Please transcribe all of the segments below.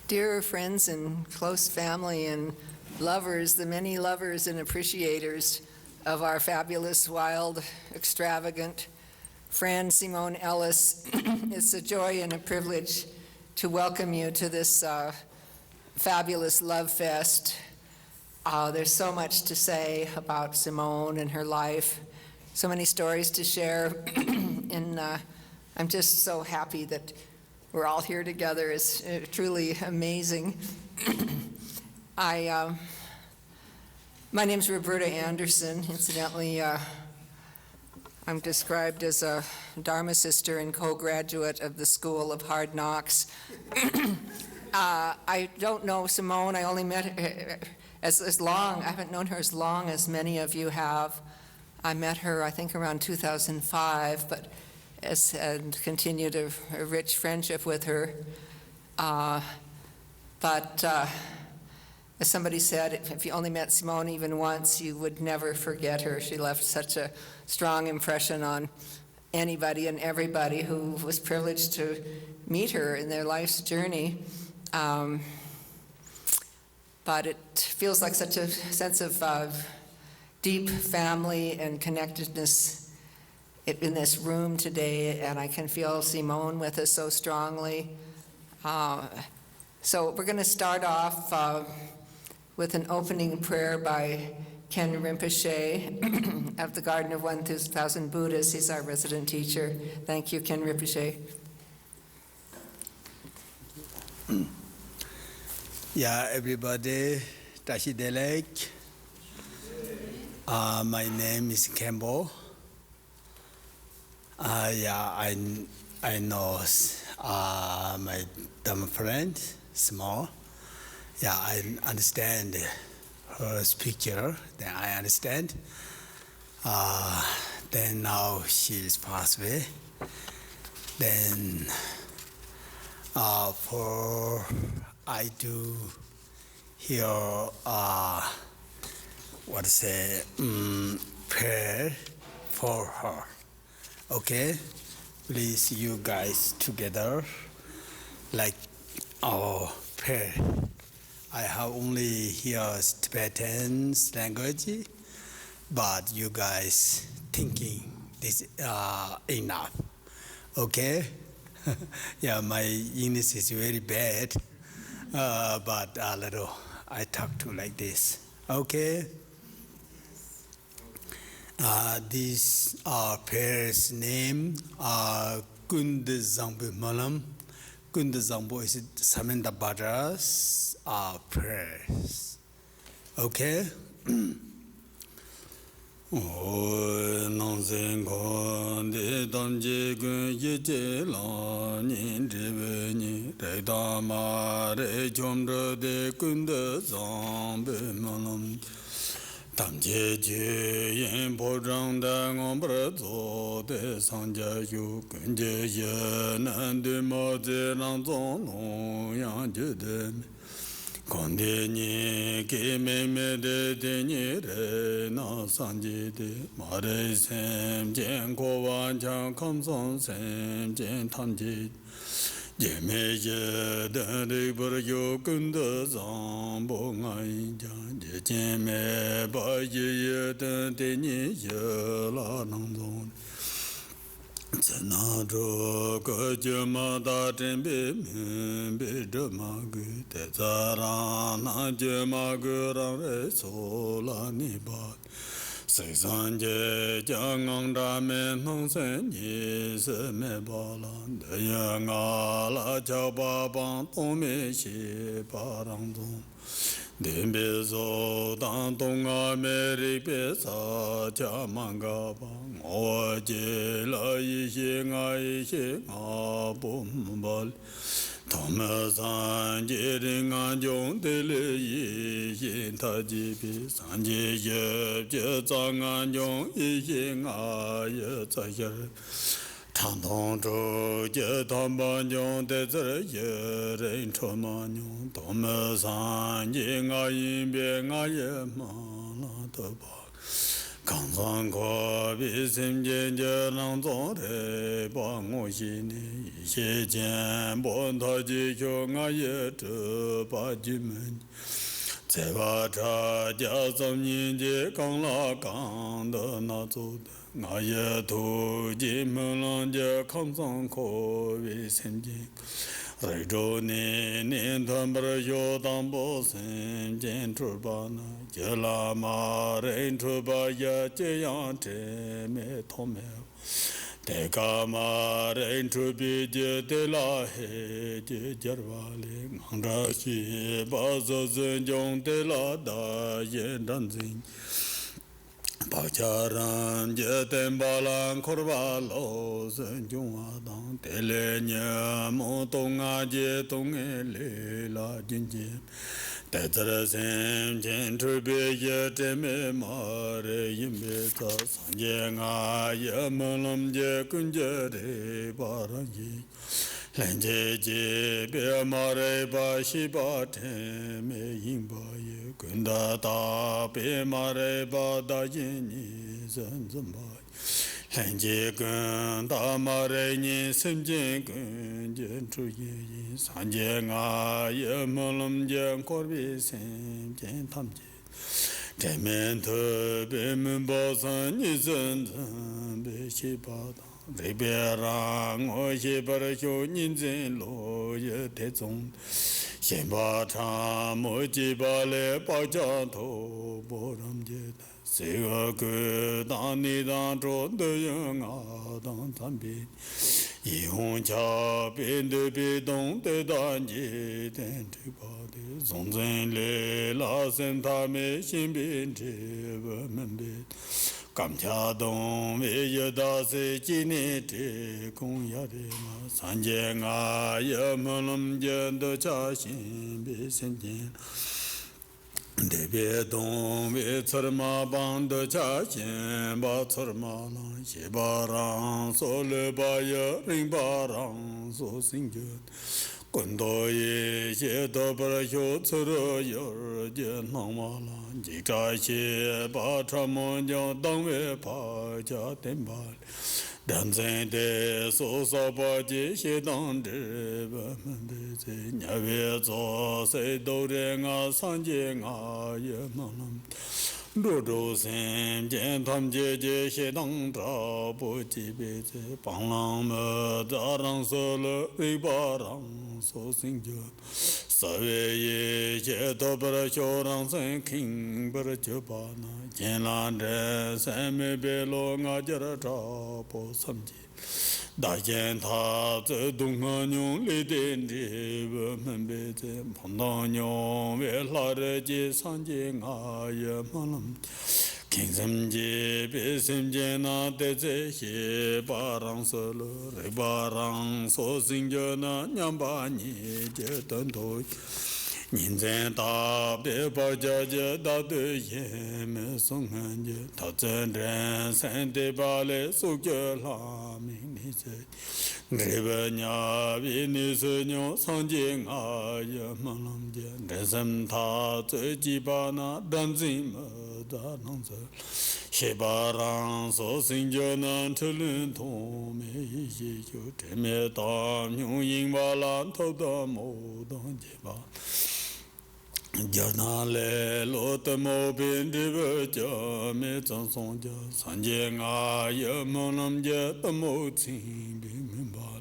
Dear friends and close family and lovers, the many lovers and appreciators of our fabulous, wild, extravagant friend Simone Ellis, it's a joy and a privilege to welcome you to this fabulous love fest. There's so much to say about Simone and her life, so many stories to share, and I'm just so happy that we're all here together. It's truly amazing. My name's Roberta Anderson. Incidentally, I'm described as a Dharma sister and co-graduate of the School of Hard Knocks. I don't know Simone. I only met her I haven't known her as long as many of you have. I met her, I think, around 2005, but and continued a rich friendship with her. But as somebody said, if you only met Simone even once, you would never forget her. She left such a strong impression on anybody and everybody who was privileged to meet her in their life's journey. But it feels like such a sense of deep family and connectedness in this room today, and I can feel Simone with us so strongly. So we're going to start off with an opening prayer by Ken Rinpoche of the Garden of 1,000 Buddhas. He's our resident teacher. Thank you, Ken Rinpoche. Yeah, everybody, Tashi Delek. My name is Kembo. I know my Dhamma friend, Small. Yeah, I understand her speaker, then I understand. Then now she is passed away. Then I do hear prayer for her. Okay, please, you guys together, like our prayer. I have only here Tibetan language, but you guys thinking this enough. Okay. Yeah, my English is very bad, but a little I talk to like this. Okay. This pair's name Kunda Zambu Malam. Kunda Zambu is Samanda Bhadra's prayers. Okay. Oh, Nansen Konde Damje Gun Yeje Lan Nin Driveni Redama Re Jomra de Kunda Zambu Malam. Damje Yen Bodang Dang Ombrazo de Sanja Yu Kunje Yen and de Mode Lanzon Yang Judem. Konde Ni Kime Mede Deni Re Na Sanje de Mare Sem Jen Kowan Chang Kamson Sem Jen Tamje. Jeme ye de bur yo kunda zang bo ngai jan je jeme ba ye de ni ye la nang zong zena ro ko je ma da ten be be de ma gu de za ra na je ma gu ra re so la ni ba Sai sanje jangang da me nong sen ye se me ba la de ya nga la cha ba bang tong me xie ba rang zong de be zo dang dong a me ri be sa cha mang ga ba ngo je la yi xie nga bo ba Tome sanje ringan jong tele yi yin ta ji pi sanje ye je zangan jong yi yin a ye za ye Tang tong zhu je tang ban jong de zi ye rin chu ma nyong Tome sanje nga yin bie nga ye ma la de ba 강산 고비 심진제 랑존레 방오시니 이세젠 본타지 교가예 저바지문 제바타 자섬인제 강라 강더 나조다 나예 도지문란제 강산 고비 심진 Raidoni Nintambra Yodambo Sem Turbana Jelama Rain Turbaya Jayante Me Tomel Tekama Rain Turbija de la He Jarvali Mandrashi Bazo Zenjong de la Da Yendanzin Pacharan Jetembalan Korvalo Senjungadang Telenya Motonga Jetonge Lela Jinjin Tetrasem Jentrubi Jeteme Mare Yimbeta Sanjenga Yamalam Jekunjere Baranji Lenje Je Mare Bashiba Teme Yimbaye Kunda Ta Be Mare Bada Yini Zanzambai Lenje Kunda Mare Ni Simjin Kunjen Truyi Sanjenga Yamalam Jen Korbi Sem Jen Tamje Temen To Be Mumbasan Nizan Be Shibada Liberang Oye Barasho Ninzin Lo Ye Tezong Shenpa Cha Moji Bale Paja To Boram Jeda Sega Gu Dani Dan Tro De Yang A Dan Tambi Yihong Cha Bin De Bi Dong De Dan Ji Den Tu Ba De Zong Zhen Le La Sen Ta Me Xin Bin Che Wa Men Bi Kamchadong Veyadase Jinete Kong Yarema Sanjenga Yamalam Jendo Chashin Besenjen Debe Dong Vetsarma Bando Chashin Batsarma Lang Shebarang Solebaya Ringbarang So Singjot Kundo Ye Sheto Parasho Tsuro Yor Jen Nangmala Jika She Batramon Jong Dangwe Pa Cha Tembal Danzen De So Sa Pa Je She Dang De Ba Man Be Se Nyawe Zo Se Do Re Nga San Je Nga Ye Malam Dodo Sem Jen Tam Je Je She Dang Tra Po Ji Be Se Pang Lang Me Da Rang So Le Wei Ba Rang So Sing Jo Sawe Ye Che To Para Cho Rang Sen King Para Cho Pa Na Jen Lan De Sem Me Be Lo Nga Jara Tra Po Sam Ji Da Jen Ta Tse Dung Nga Nyong Le Den De Ve Men Be Tse Pon Dang Nyong Ve La Re Je San Je Nga Ye Ma Lam King Sam Je Be Sem Je Na De Tse She Ba Rang So Lo Re Ba Rang So Sing Je Na Nyam Ba Ni Je Tan To Nin Zen Ta Be Ba Ja Je Da De Ye Me Song Han Je Ta Zen Ren San De Ba Le Su Je La Ming Ni Se Re Ba Nya Vi Ni Se Nyo Sang Je Nga Ye Ma Lam Je Re Sam Ta Tse Ji Ba Na Dan Zin Me Da Nang Se She Ba Rang So Sing Je Nan Che Lun Tong Me Yi Yi Ju Te Me Ta Nyong Yin Ba Lan To Da Mo Dang Je Ba Jana Le Lo Te Mo Bin Di Ve Ja Me Zang Song Ja San Je Nga Ye Mo Lam Je Te Mo Tsin Bin Min Ba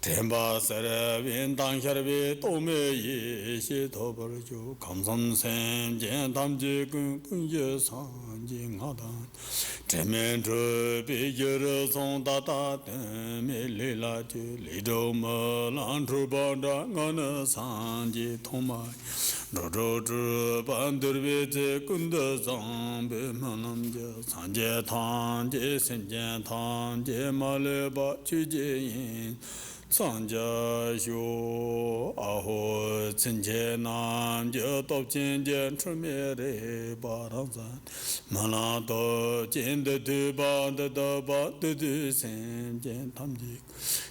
Tenpa Sere Vin Dang Shar Vi To Me Ye She To Par Jo Kam Sam Sem Jen Tam Je Kun Kun Ye San Je Nga Dan Temen Tru Pi Je Re Song Da Da Ten Me Le La Je Le Do Me Lan Tru Ba Da Nga Ne San Je Tong Mai Do Do Tru Ban Dur Vi Tse Kun De Zang Be Ma Lam Je San Je Tang Je Sem Je Tang Je Ma Le Ba Chu Je Yin Sang Jia Xiu A Hu Cin Che Nam Je Top Chin Jen Chun Me Re Ba Rang San Ma La To Chin De Tu Ba De De Ba De Tu Sem Jen Tam Ji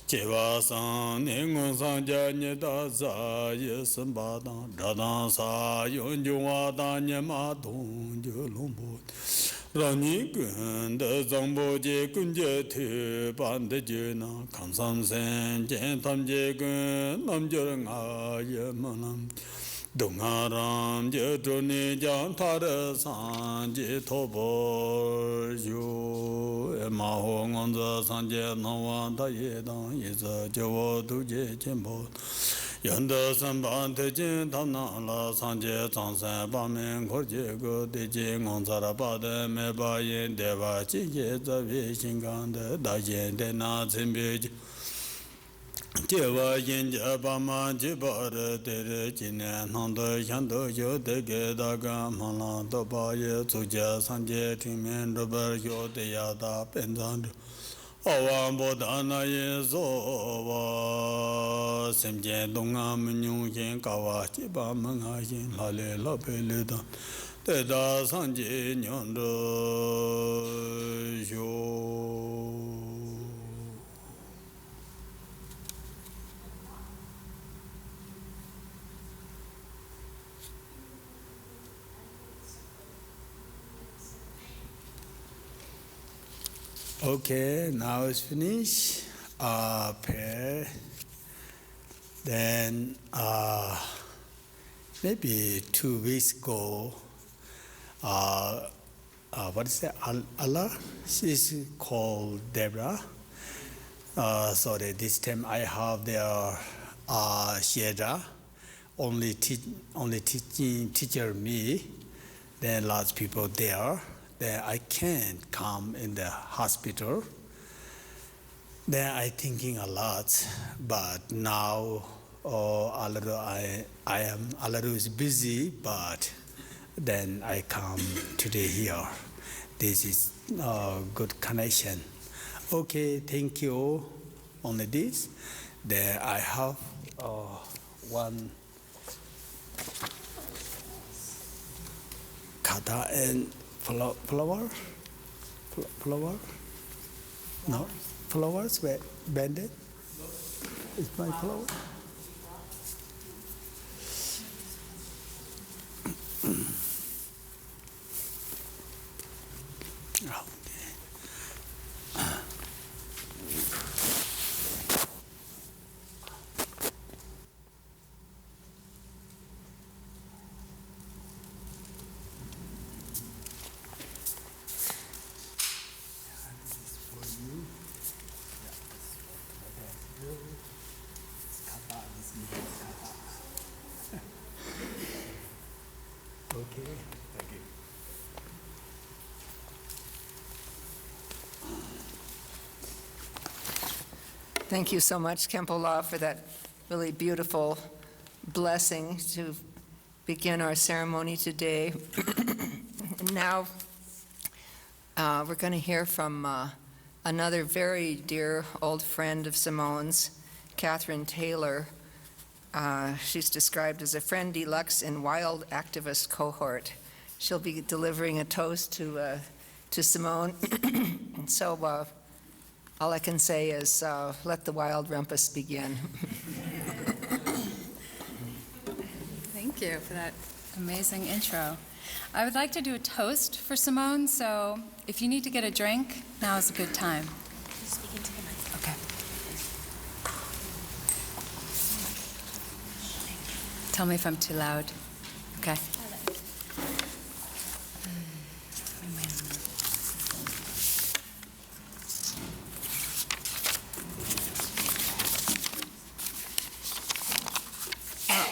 Che Ba Sang Ni Ngon Sang Jia Nye Da Za Ye Sen Ba Dang Ra Dang Sa Yun Jung Wa Da Nye Ma Dong Je Long Bo Rani Gun, the Zambo Kunja to Bandajuna, Kansam Sen, Jentam Jegun, Namjuranga, Yamanam. Dungaram, Jetruni, Jantara San, Jetobo, Ju, Mahong on the Sanje, Nawanda Yedan, is a Joe to Jembo. Yanda Samban Tejin Tamnala Sanje, Sansan, Bamin, Korjego, Dejing on Zarabada, Mebayin, Deva, Chige, the Vishinganda, Dajen, Dena, Zimbij. Jewa yin jabama jibara tere jine nanda yando yo dege daga mala doba ye zuja sanje timen robar yo de yada penzand awa bodana ye zowa semje donga menyu yin kawa jiba manga yin lale lape leda teda sanje nyondo yo. Okay, now it's finished. Pair. Then maybe 2 weeks ago, what is that? Allah? She's called Deborah. So that this time I have their Shedra, only teacher me. Then lots of people there. Then I can't come in the hospital. Then I thinking a lot, but now I am a little busy, but then I come today here. This is a good connection. Okay, thank you. Only this. Then I have one kata and flower? No? Flowers? Banded? It's my flower? Okay, thank you. Thank you so much, Kempo La, for that really beautiful blessing to begin our ceremony today. And now we're going to hear from another very dear old friend of Simone's, Catherine Taylor. She's described as a friend deluxe in wild activist cohort. She'll be delivering a toast to Simone. So all I can say is let the wild rumpus begin. Thank you for that amazing intro. I would like to do a toast for Simone, so if you need to get a drink, now is a good time. Speak into the mic. Okay. Tell me if I'm too loud. Okay.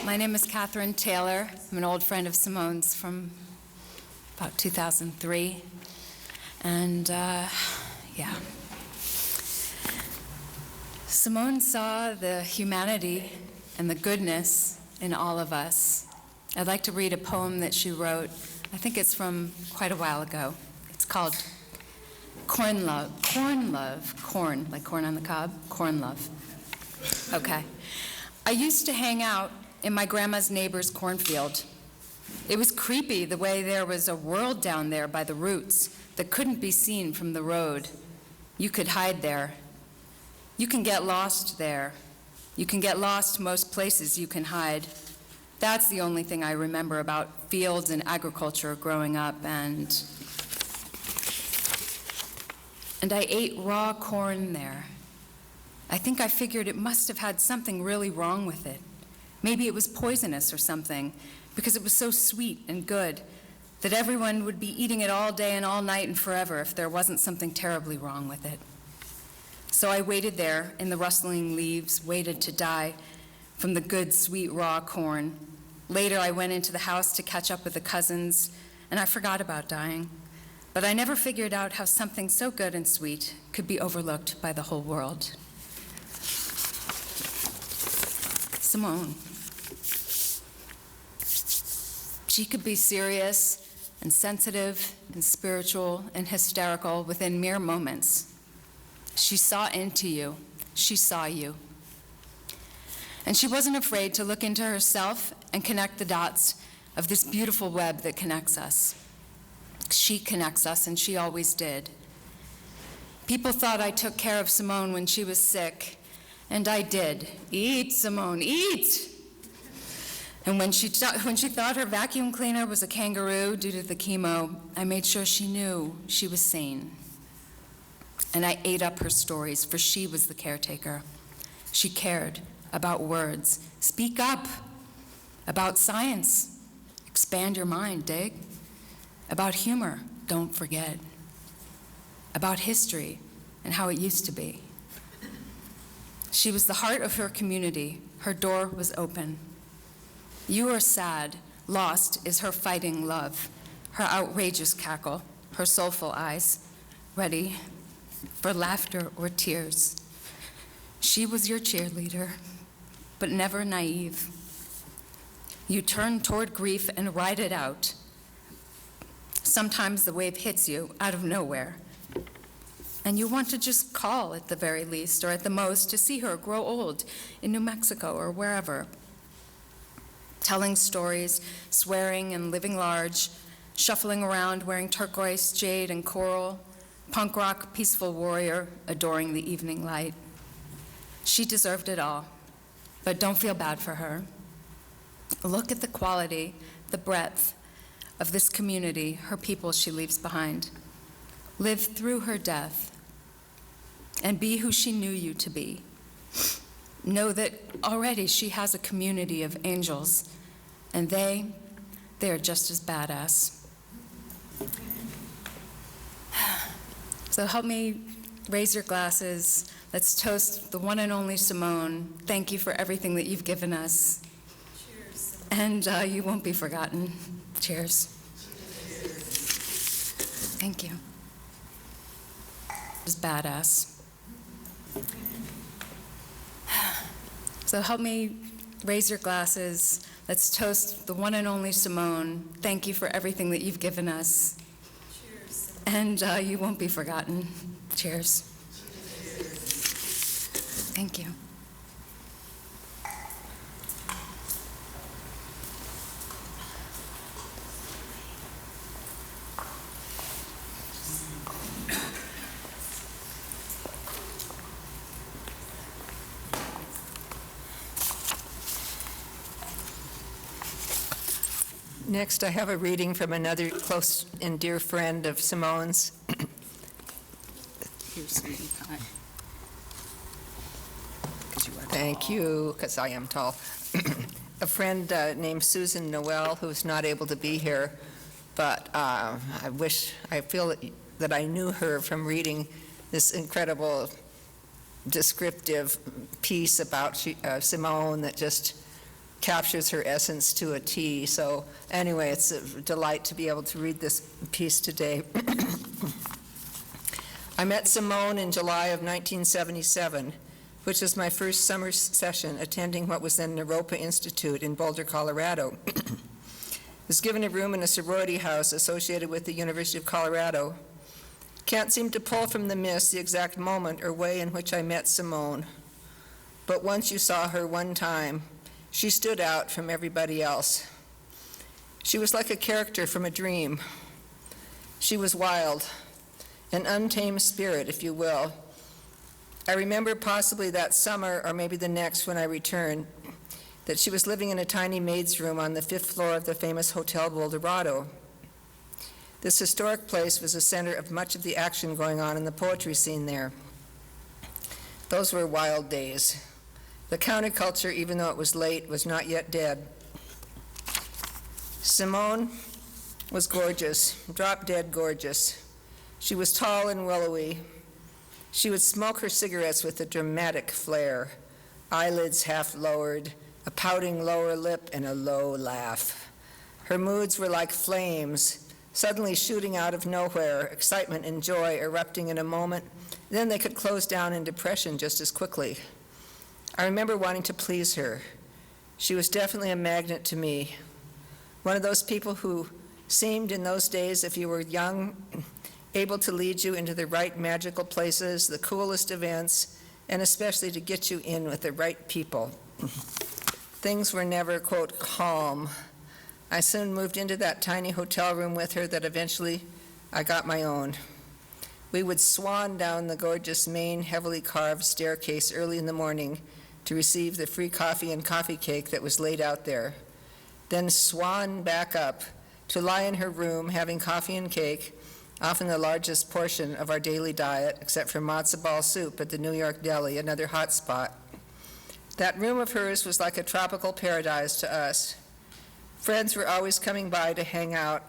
My name is Catherine Taylor. I'm an old friend of Simone's from about 2003. And yeah. Simone saw the humanity and the goodness in all of us. I'd like to read a poem that she wrote. I think it's from quite a while ago. It's called Corn Love. Corn Love. Corn, like corn on the cob. Corn Love. Okay. I used to hang out in my grandma's neighbor's cornfield. It was creepy the way there was a world down there by the roots that couldn't be seen from the road. You could hide there. You can get lost there. You can get lost most places you can hide. That's the only thing I remember about fields and agriculture growing up, and And I ate raw corn there. I think I figured it must have had something really wrong with it. Maybe it was poisonous or something, because it was so sweet and good that everyone would be eating it all day and all night and forever if there wasn't something terribly wrong with it. So I waited there in the rustling leaves, waited to die from the good, sweet, raw corn. Later, I went into the house to catch up with the cousins, and I forgot about dying. But I never figured out how something so good and sweet could be overlooked by the whole world. Simone. She could be serious and sensitive and spiritual and hysterical within mere moments. She saw into you. She saw you. And she wasn't afraid to look into herself and connect the dots of this beautiful web that connects us. She connects us, and she always did. People thought I took care of Simone when she was sick, and I did. Eat, Simone, eat! And when she thought her vacuum cleaner was a kangaroo due to the chemo, I made sure she knew she was sane. And I ate up her stories, for she was the caretaker. She cared about words. Speak up. About science. Expand your mind, dig. About humor. Don't forget. About history and how it used to be. She was the heart of her community. Her door was open. You are sad. Lost is her fighting love, her outrageous cackle, her soulful eyes, ready for laughter or tears. She was your cheerleader, but never naive. You turn toward grief and ride it out. Sometimes the wave hits you out of nowhere, and you want to just call at the very least, or at the most, to see her grow old in New Mexico or wherever. Telling stories, swearing and living large, shuffling around wearing turquoise, jade, and coral, punk rock, peaceful warrior, adoring the evening light. She deserved it all, but don't feel bad for her. Look at the quality, the breadth of this community, her people she leaves behind. Live through her death and be who she knew you to be. Know that already she has a community of angels, and they're just as badass. So help me raise your glasses. Let's toast the one and only Simone. Thank you for everything that you've given us. Cheers. And you won't be forgotten. Cheers. Cheers. Thank you. Just badass. So help me raise your glasses. Let's toast the one and only Simone. Thank you for everything that you've given us. Cheers. And you won't be forgotten. Cheers. Cheers. Thank you. Next, I have a reading from another close and dear friend of Simone's. Here's some pie. Thank you, because I am tall. A friend named Susan Noel, who's not able to be here, but I feel that I knew her from reading this incredible descriptive piece about Simone that just captures her essence to a T. So anyway, it's a delight to be able to read this piece today. I met Simone in July of 1977, which was my first summer session attending what was then Naropa Institute in Boulder, Colorado. I was given a room in a sorority house associated with the University of Colorado. Can't seem to pull from the mist the exact moment or way in which I met Simone. But once you saw her one time, she stood out from everybody else. She was like a character from a dream. She was wild, an untamed spirit, if you will. I remember possibly that summer, or maybe the next when I returned, that she was living in a tiny maid's room on the 5th floor of the famous Hotel Boulderado. This historic place was the center of much of the action going on in the poetry scene there. Those were wild days. The counterculture, even though it was late, was not yet dead. Simone was gorgeous, drop-dead gorgeous. She was tall and willowy. She would smoke her cigarettes with a dramatic flair, eyelids half lowered, a pouting lower lip, and a low laugh. Her moods were like flames, suddenly shooting out of nowhere, excitement and joy erupting in a moment. Then they could close down in depression just as quickly. I remember wanting to please her. She was definitely a magnet to me. One of those people who seemed in those days, if you were young, able to lead you into the right magical places, the coolest events, and especially to get you in with the right people. Things were never, quote, calm. I soon moved into that tiny hotel room with her that eventually I got my own. We would swan down the gorgeous main heavily carved staircase early in the morning to receive the free coffee and coffee cake that was laid out there, then swan back up to lie in her room having coffee and cake, often the largest portion of our daily diet, except for matzo ball soup at the New York Deli, another hot spot. That room of hers was like a tropical paradise to us. Friends were always coming by to hang out,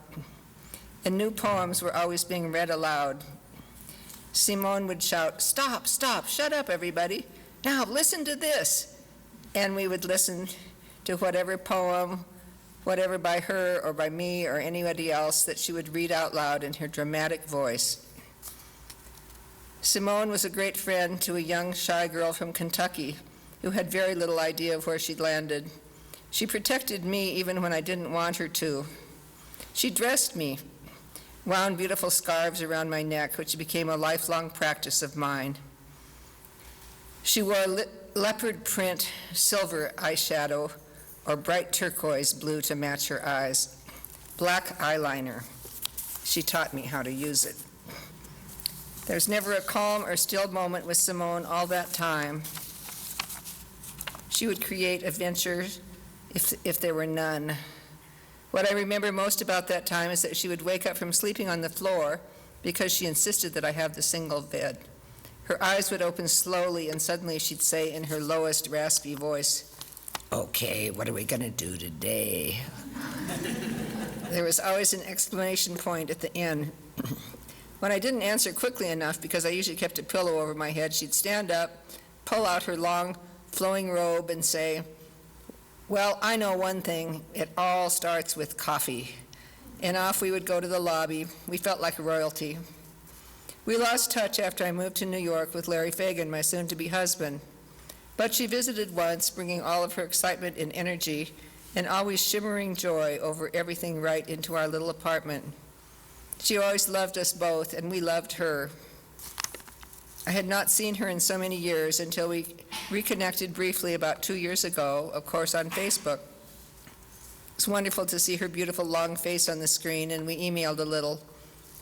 and new poems were always being read aloud. Simone would shout, "Stop, stop, shut up, everybody. Now, listen to this." And we would listen to whatever poem, whatever by her or by me or anybody else that she would read out loud in her dramatic voice. Simone was a great friend to a young, shy girl from Kentucky who had very little idea of where she'd landed. She protected me even when I didn't want her to. She dressed me, wound beautiful scarves around my neck, which became a lifelong practice of mine. She wore leopard print silver eyeshadow or bright turquoise blue to match her eyes, black eyeliner. She taught me how to use it. There's never a calm or still moment with Simone all that time. She would create adventures if there were none. What I remember most about that time is that she would wake up from sleeping on the floor because she insisted that I have the single bed. Her eyes would open slowly, and suddenly she'd say in her lowest, raspy voice, "Okay, what are we going to do today?" There was always an exclamation point at the end. When I didn't answer quickly enough, because I usually kept a pillow over my head, she'd stand up, pull out her long, flowing robe, and say, "Well, I know one thing. It all starts with coffee." And off we would go to the lobby. We felt like royalty. We lost touch after I moved to New York with Larry Fagan, my soon-to-be husband. But she visited once, bringing all of her excitement and energy and always shimmering joy over everything right into our little apartment. She always loved us both, and we loved her. I had not seen her in so many years until we reconnected briefly about 2 years ago, of course, on Facebook. It was wonderful to see her beautiful long face on the screen, and we emailed a little.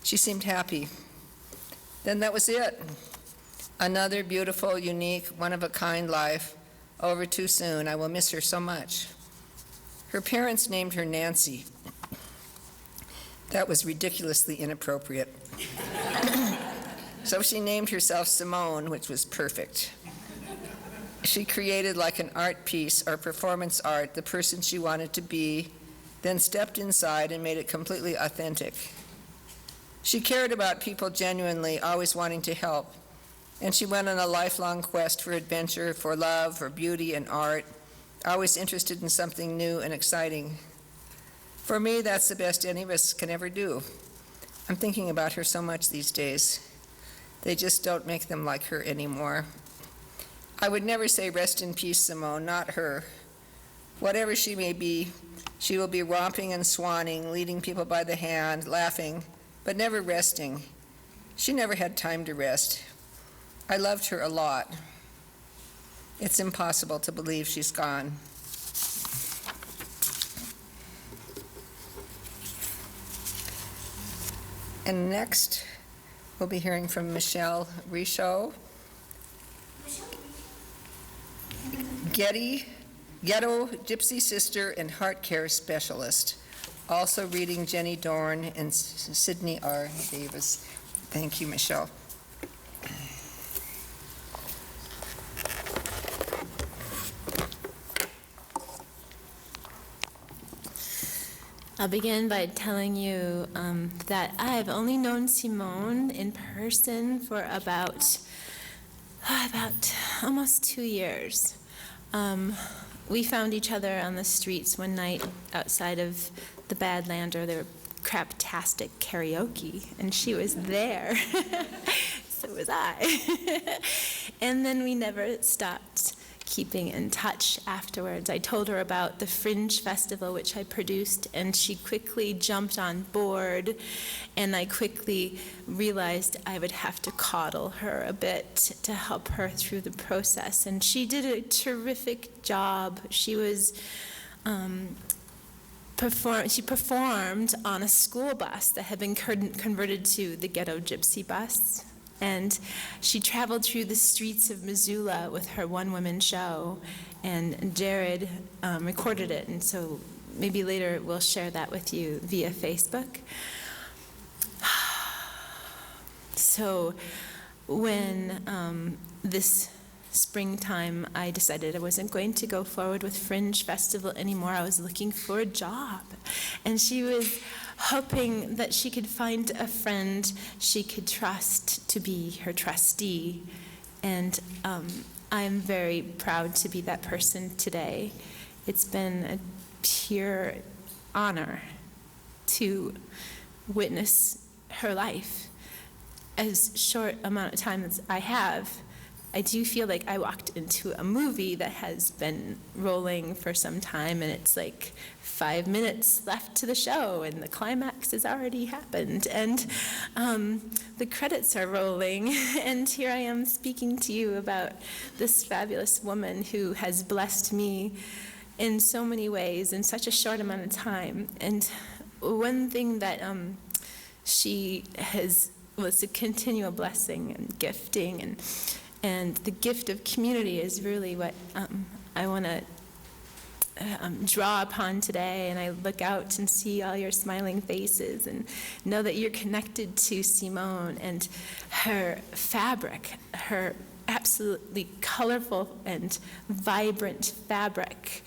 She seemed happy. Then that was it. Another beautiful, unique, one-of-a-kind life, over too soon. I will miss her so much. Her parents named her Nancy. That was ridiculously inappropriate. So she named herself Simone, which was perfect. She created like an art piece or performance art the person she wanted to be, then stepped inside and made it completely authentic. She cared about people genuinely, always wanting to help, and she went on a lifelong quest for adventure, for love, for beauty and art, always interested in something new and exciting. For me, that's the best any of us can ever do. I'm thinking about her so much these days. They just don't make them like her anymore. I would never say rest in peace, Simone, not her. Whatever she may be, she will be romping and swanning, leading people by the hand, laughing, but never resting. She never had time to rest. I loved her a lot. It's impossible to believe she's gone. And next, we'll be hearing from Michelle Richaud, ghetto gypsy sister and heart care specialist. Also reading Jenny Dorn and Sydney R. Davis. Thank you, Michelle. I'll begin by telling you that I've only known Simone in person for about almost 2 years. We found each other on the streets one night outside of the Badlander. There were craptastic karaoke, and she was there. So was I. And then we never stopped keeping in touch afterwards. I told her about the Fringe Festival, which I produced, and she quickly jumped on board, and I quickly realized I would have to coddle her a bit to help her through the process, and she did a terrific job. She was she performed on a school bus that had been converted to the ghetto gypsy bus. And she traveled through the streets of Missoula with her one-woman show, and Jared recorded it, and so maybe later we'll share that with you via Facebook. So when this springtime I decided I wasn't going to go forward with Fringe Festival anymore, I was looking for a job, and she was hoping that she could find a friend she could trust to be her trustee. And I'm very proud to be that person today. It's been a pure honor to witness her life. As short amount of time as I have, I do feel like I walked into a movie that has been rolling for some time, and it's like 5 minutes left to the show, and the climax has already happened, and the credits are rolling, and here I am speaking to you about this fabulous woman who has blessed me in so many ways in such a short amount of time. And one thing that she was a continual blessing and gifting, and the gift of community is really what I want to draw upon today. And I look out and see all your smiling faces and know that you're connected to Simone and her fabric, her absolutely colorful and vibrant fabric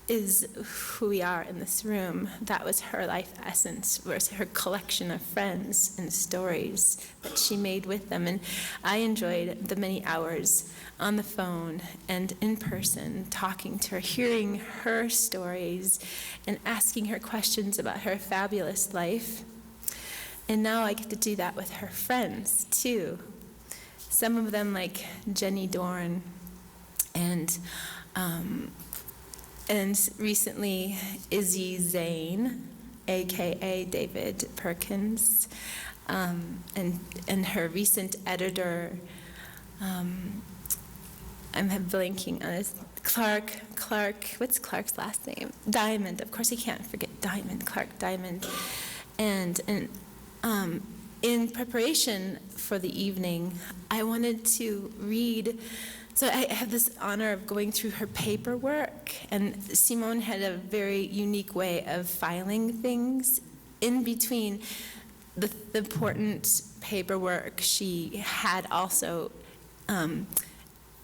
is who we are in this room. That was her life essence, was her collection of friends and stories that she made with them. And I enjoyed the many hours on the phone and in person, talking to her, hearing her stories, and asking her questions about her fabulous life. And now I get to do that with her friends, too. Some of them, like Jenny Dorn, and recently Izzy Zane, aka David Perkins, and her recent editor, I'm blanking on his, Clark, what's Clark's last name? Diamond, of course I can't forget Diamond, Clark Diamond. And in preparation for the evening, I wanted to read. So I have this honor of going through her paperwork, and Simone had a very unique way of filing things. In between the important paperwork, she had also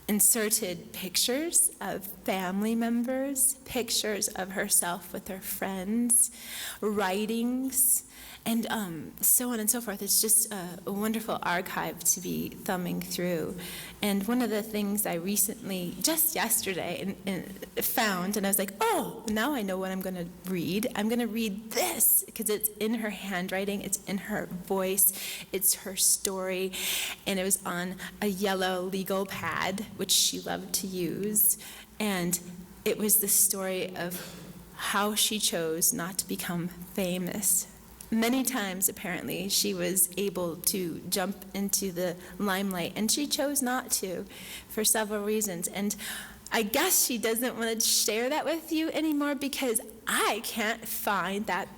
inserted pictures of family members, pictures of herself with her friends, writings, and so on and so forth. It's just a wonderful archive to be thumbing through. And one of the things I recently, just yesterday, found, and I was like, oh, now I know what I'm going to read. I'm going to read this, because it's in her handwriting, it's in her voice, it's her story, and it was on a yellow legal pad, which she loved to use. And it was the story of how she chose not to become famous. Many times, apparently, she was able to jump into the limelight, and she chose not to for several reasons. And I guess she doesn't want to share that with you anymore, because I can't find that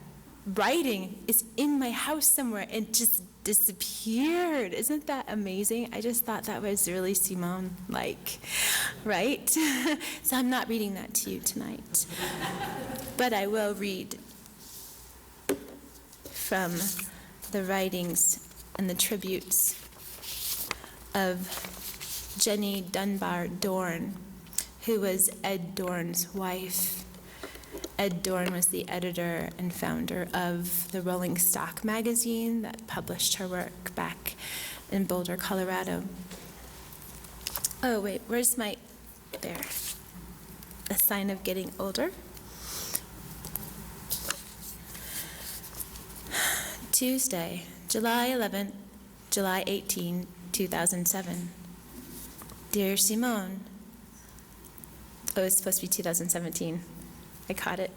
writing. It's in my house somewhere. It just disappeared. Isn't that amazing? I just thought that was really Simone-like, right? So I'm not reading that to you tonight. But I will read from the writings and the tributes of Jenny Dunbar Dorn, who was Ed Dorn's wife. Ed Dorn was the editor and founder of the Rolling Stock magazine that published her work back in Boulder, Colorado. Oh, wait, where's my, there, a sign of getting older? Tuesday, July 11th, July 18, 2007. Dear Simone, oh, it's supposed to be 2017. I caught it.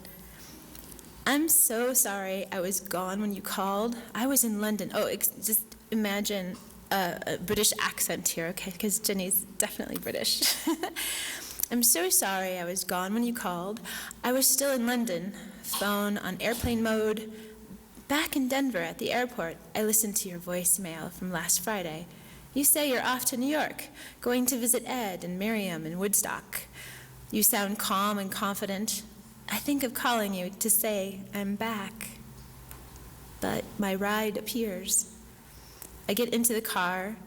I'm so sorry I was gone when you called. I was in London. Oh, just imagine a British accent here, okay, because Jenny's definitely British. I'm so sorry I was gone when you called. I was still in London, phone on airplane mode. Back in Denver at the airport, I listened to your voicemail from last Friday. You say you're off to New York, going to visit Ed and Miriam in Woodstock. You sound calm and confident. I think of calling you to say I'm back. But my ride appears. I get into the car.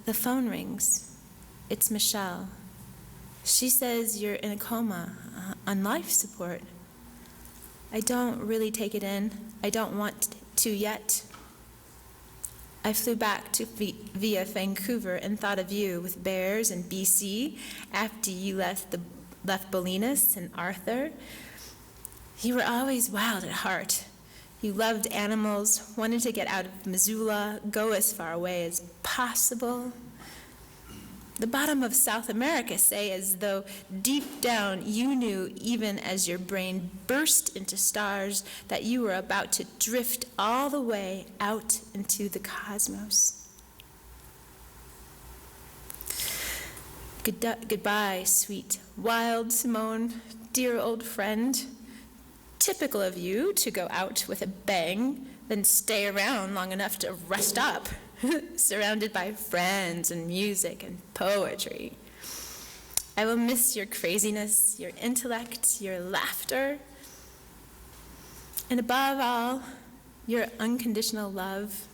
The phone rings. It's Michelle. She says you're in a coma, on life support. I don't really take it in. I don't want to yet. I flew back to via Vancouver and thought of you with bears in BC after you left Bolinas and Arthur. You were always wild at heart. You loved animals, wanted to get out of Missoula, go as far away as possible. The bottom of South America, say, as though deep down you knew, even as your brain burst into stars, that you were about to drift all the way out into the cosmos. Goodbye, sweet, wild Simone, dear old friend. Typical of you to go out with a bang, then stay around long enough to rest up, surrounded by friends and music and poetry. I will miss your craziness, your intellect, your laughter, and above all, your unconditional love.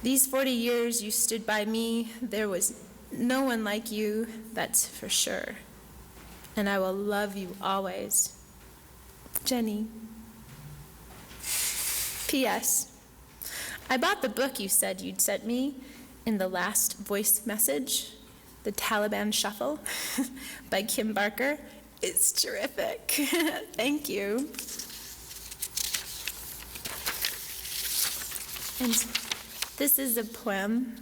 These 40 years you stood by me, there was no one like you, that's for sure. And I will love you always. Jenny. P.S. I bought the book you said you'd sent me in the last voice message, The Taliban Shuffle by Kim Barker. It's terrific. Thank you. And this is a poem.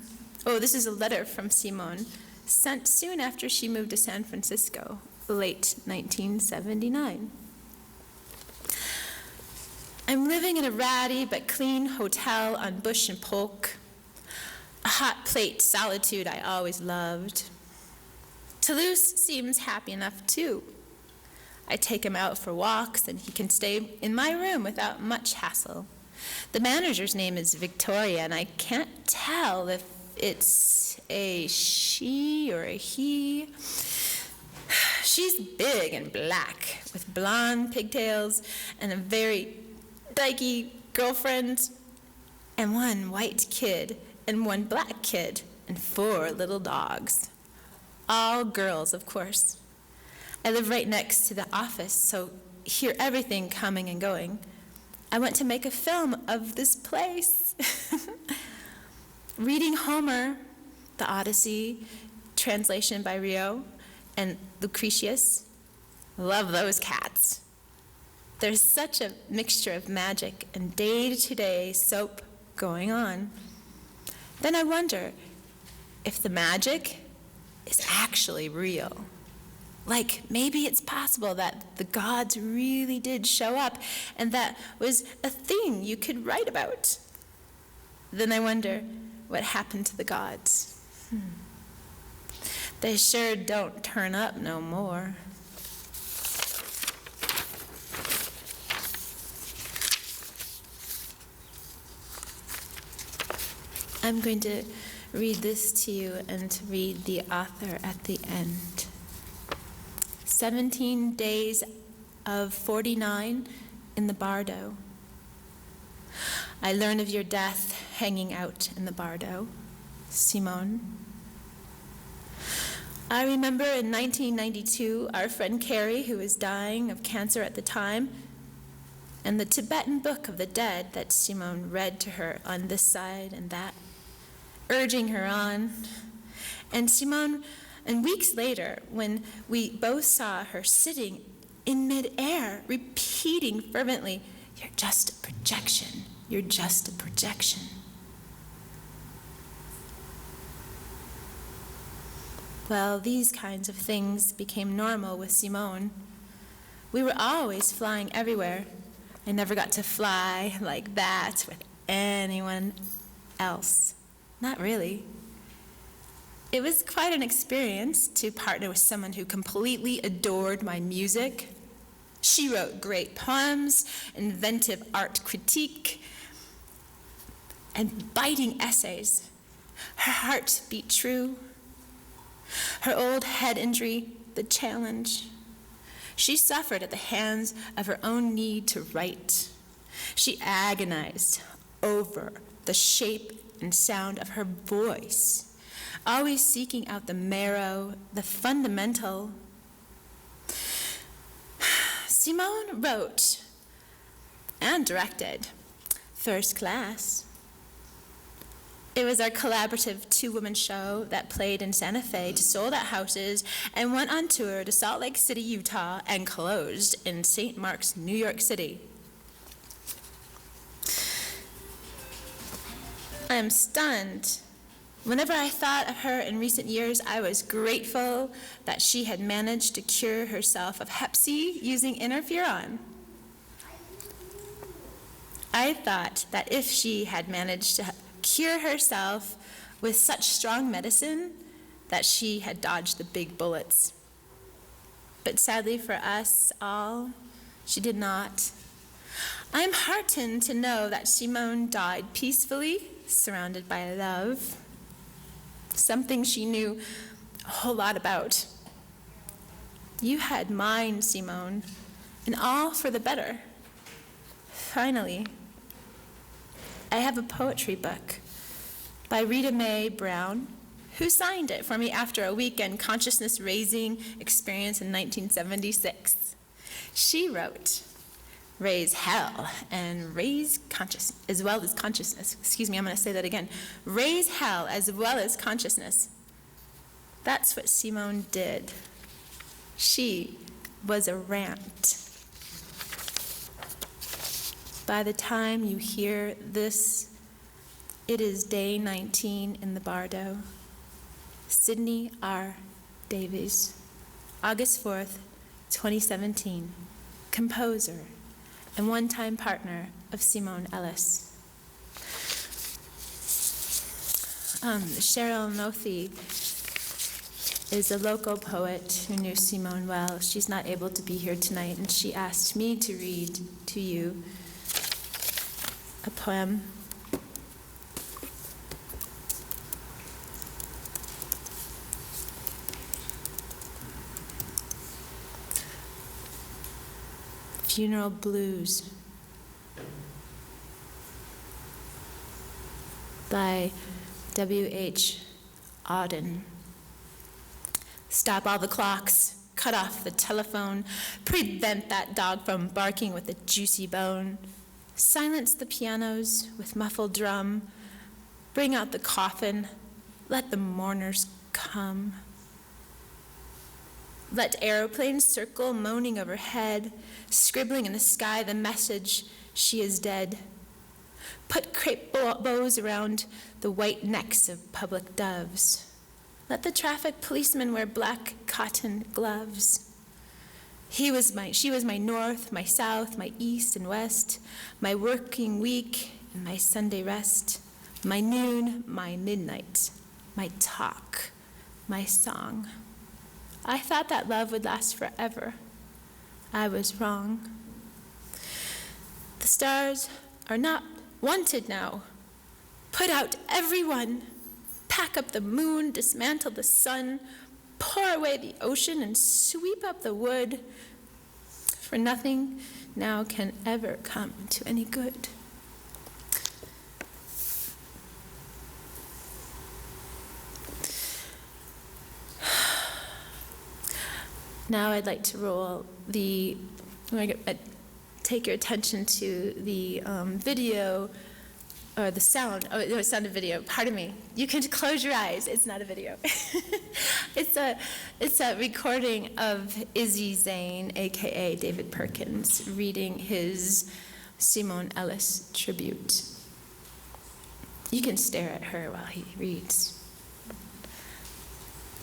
Oh, this is a letter from Simone, sent soon after she moved to San Francisco, late 1979. I'm living in a ratty but clean hotel on Bush and Polk, a hot plate solitude I always loved. Toulouse seems happy enough too. I take him out for walks and he can stay in my room without much hassle. The manager's name is Victoria and I can't tell if it's a she or a he. She's big and black with blonde pigtails and a very dykey girlfriend, and one white kid, and one black kid, and 4 little dogs. All girls, of course. I live right next to the office, so hear everything coming and going. I want to make a film of this place. Reading Homer, the Odyssey, translation by Rio, and Lucretius. Love those cats. There's such a mixture of magic and day-to-day soap going on. Then I wonder if the magic is actually real. Like maybe it's possible that the gods really did show up and that was a thing you could write about. Then I wonder what happened to the gods. They sure don't turn up no more. I'm going to read this to you and read the author at the end. 17 days of 49 in the bardo. I learn of your death hanging out in the bardo. Simone. I remember in 1992, our friend Carrie, who was dying of cancer at the time, and the Tibetan Book of the Dead that Simone read to her on this side and that, urging her on. And Simone, and weeks later, when we both saw her sitting in midair, repeating fervently, "You're just a projection, you're just a projection." Well, these kinds of things became normal with Simone. We were always flying everywhere. I never got to fly like that with anyone else. Not really. It was quite an experience to partner with someone who completely adored my music. She wrote great poems, inventive art critique, and biting essays. Her heart beat true. Her old head injury, the challenge. She suffered at the hands of her own need to write. She agonized over the shape and sound of her voice, always seeking out the marrow, the fundamental. Simone wrote and directed First Class. It was our collaborative two-woman show that played in Santa Fe to sold-out houses and went on tour to Salt Lake City, Utah, and closed in St. Mark's, New York City. I am stunned. Whenever I thought of her in recent years, I was grateful that she had managed to cure herself of Hep C using interferon. I thought that if she had managed to cure herself with such strong medicine, that she had dodged the big bullets. But sadly for us all, she did not. I am heartened to know that Simone died peacefully, surrounded by love, something she knew a whole lot about. You had mine, Simone, and all for the better. Finally, I have a poetry book by Rita Mae Brown, who signed it for me after a weekend consciousness-raising experience in 1976. She wrote, "Raise hell and raise consciousness as well as consciousness." Excuse me, I'm going to say that again. Raise hell as well as consciousness. That's what Simone did. She was a rant. By the time you hear this, it is day 19 in the bardo. Sydney R. Davies, August 4th, 2017, composer and one-time partner of Simone Ellis. Cheryl Nothi is a local poet who knew Simone well. She's not able to be here tonight, and she asked me to read to you a poem. Funeral Blues by W.H. Auden. Stop all the clocks, cut off the telephone, prevent that dog from barking with a juicy bone. Silence the pianos with muffled drum. Bring out the coffin. Let the mourners come. Let aeroplanes circle, moaning overhead, scribbling in the sky the message, she is dead. Put crepe bows around the white necks of public doves. Let the traffic policemen wear black cotton gloves. She was my north, my south, my east and west, my working week and my Sunday rest, my noon, my midnight, my talk, my song. I thought that love would last forever. I was wrong. The stars are not wanted now. Put out everyone. Pack up the moon, dismantle the sun, pour away the ocean and sweep up the wood, for nothing now can ever come to any good. Now I'd like to take your attention to the video, or the sound. Oh, no, it's not a video. Pardon me. You can close your eyes. It's not a video. It's a recording of Izzy Zane, a.k.a. David Perkins, reading his Simone Ellis tribute. You can stare at her while he reads.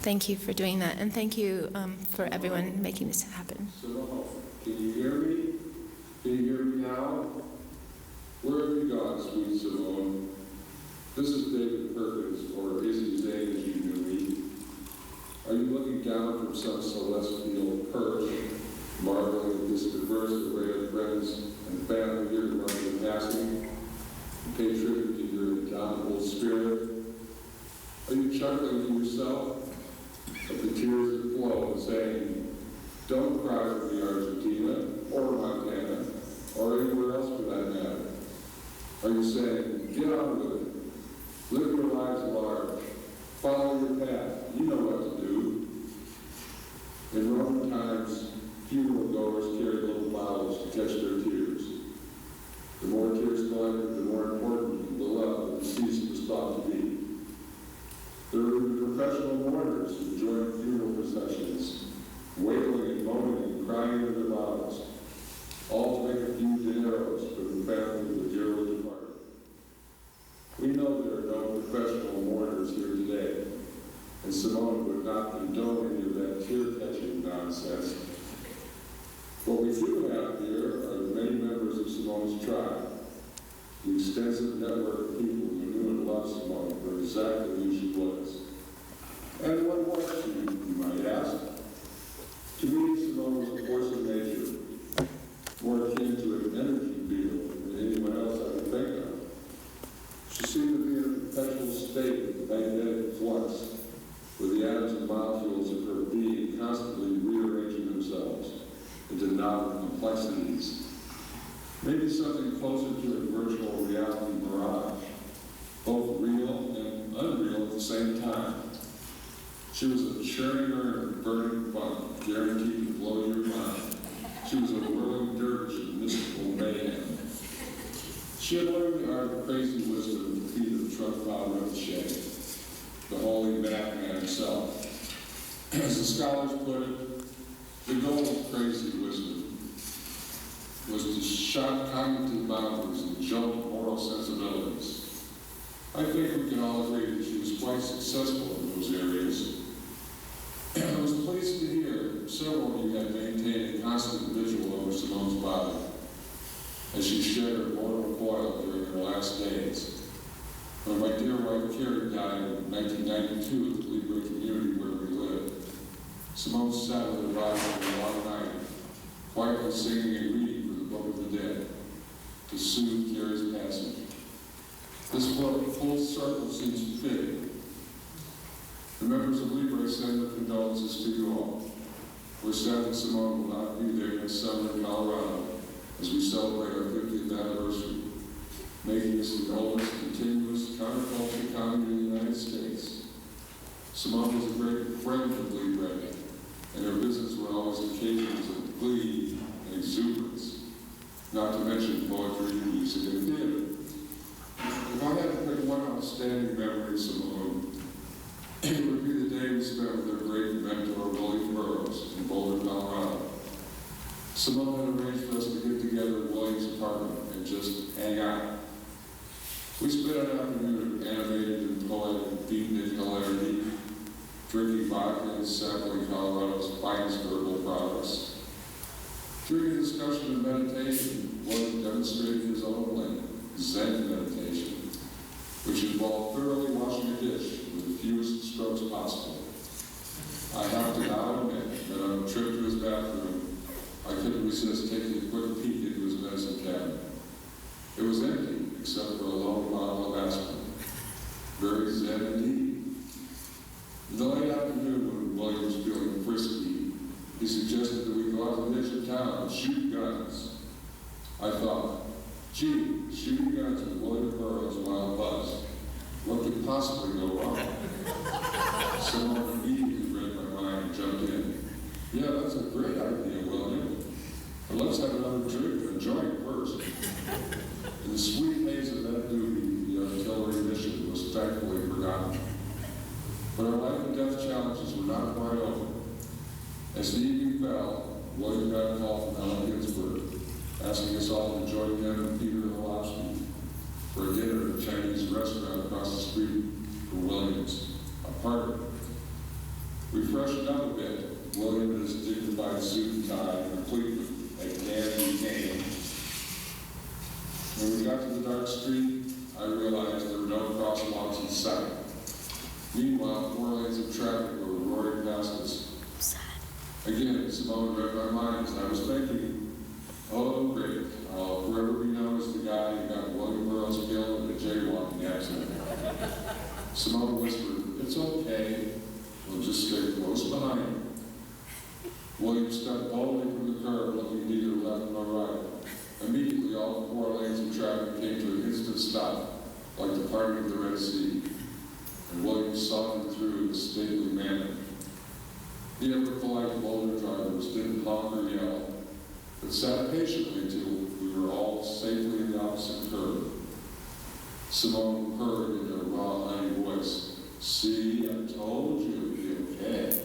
Thank you for doing that, and thank you for everyone making this happen. Simone, can you hear me? Can you hear me now? Where have you gone, sweet Simone? This is David Perkins, or Izzy Zane as you knew me. Are you looking down from some celestial perch, marveling at this diverse array of friends and family here among your passing? Pay tribute to your indomitable spirit? Are you chuckling to yourself at the tears that flow and saying, don't cry for me, Argentina, or Montana, or anywhere else for that matter? Are you saying, get on with it, live your lives large, follow your path, you know what to do? In Roman times, funeral goers carried little bottles to catch their tears. The more tears collected, the more important the love of the deceased was thought to be. There were the professional mourners who joined funeral processions, wailing and moaning and crying into their bottles, all to make a few dineros for the family of the dearly departed. We know there are no professional mourners here today, and Simone would not condone any of that tear-catching nonsense. What we do have here are the many members of Simone's tribe, the extensive network of people who knew and loved Simone for exactly who she was. And what was she, you might ask? To me, Simone was a force of nature, more akin to an energy field than anyone else I could think of. She seemed to be in a perpetual state of magnetic flux, where the atoms and molecules of her being constantly rearranging themselves into novel complexities. Maybe something closer to a virtual reality mirage, both real and unreal at the same time. She was a churning urn of burning fun, guaranteed to blow your mind. She was a whirling dervish of mystical mayhem. She had learned the art of crazy wisdom at the feet of Trungpa Rinpoche, the holy madman himself. As the scholars put it, the goal of crazy wisdom was to shock cognitive boundaries and jolt moral sensibilities. I think we can all agree that she was quite successful in those areas. I was pleased to hear several of you had maintained a constant vigil over Simone's body as she shared her mortal coil during her last days. When my dear wife Carrie died in 1992 at the Libre community where we lived, Simone sat with her Bible in a long night, quietly singing and reading from the Book of the Dead to soothe Carrie's passing. This full circle seems fitting. The members of Libre send their condolences to you all. We're sad that Simone will not be there next summer in Colorado as we celebrate our 50th anniversary, making us the oldest continuous counterculture county in the United States. Simone was a great friend of Libre, and her visits were always occasions of glee and exuberance, not to mention poetry, music, and theater. If I had to pick one outstanding memory of Simone, it would be the day we spent with her great mentor, Willie Burroughs, in Boulder, Colorado. Simone had arranged for us to get together in Willie's apartment and just hang out. We spent an afternoon of animated and poetic beatnik hilarity, drinking vodka and sampling Colorado's finest herbal products. During the discussion of meditation, Willie demonstrated his own lane, Zen meditation, which involved thoroughly washing a dish with the fewest strokes possible. I have to now admit that on a trip to his bathroom, I couldn't resist taking a quick peek into his medicine cabinet. It was empty, except for a lone bottle of aspirin. Very zen indeed. In the late afternoon, when William was feeling frisky, he suggested that we go out to the edge of town and shoot guns. I thought, gee, shooting guns with William Burroughs while buzzed. What could possibly go wrong? Someone immediately read my mind and jumped in. Yeah, that's a let's have another drink, a joint first. In the sweet haze of that duty, the artillery mission was thankfully forgotten. But our life and death challenges were not quite over. As the evening fell, William got a call from Allen Ginsberg, asking us all to join him and Peter and Olofsky for a dinner at a Chinese restaurant across the street from William's apartment. We freshened up a bit. William in his dignified suit and tie, complete with a candy cane. When we got to the dark street, I realized there were no crosswalks in sight. Meanwhile, 4 lanes of traffic were roaring past us. Again, Simone read my mind as I was thinking, oh great, I'll forever be known as the guy who got William Burroughs killed in a jaywalking accident. Simone whispered, it's okay, we'll just stay close behind. William stepped boldly from the curb, looking neither left nor right. Immediately, all 4 lanes of traffic came to an instant stop, like the parting of the Red Sea, and William sauntered through in a stately manner. The ever-polite boulder drivers didn't honk or yell, but sat patiently till we were all safely in the opposite curve. Simone purred in her raw, honey voice, see, I told you it'd be okay.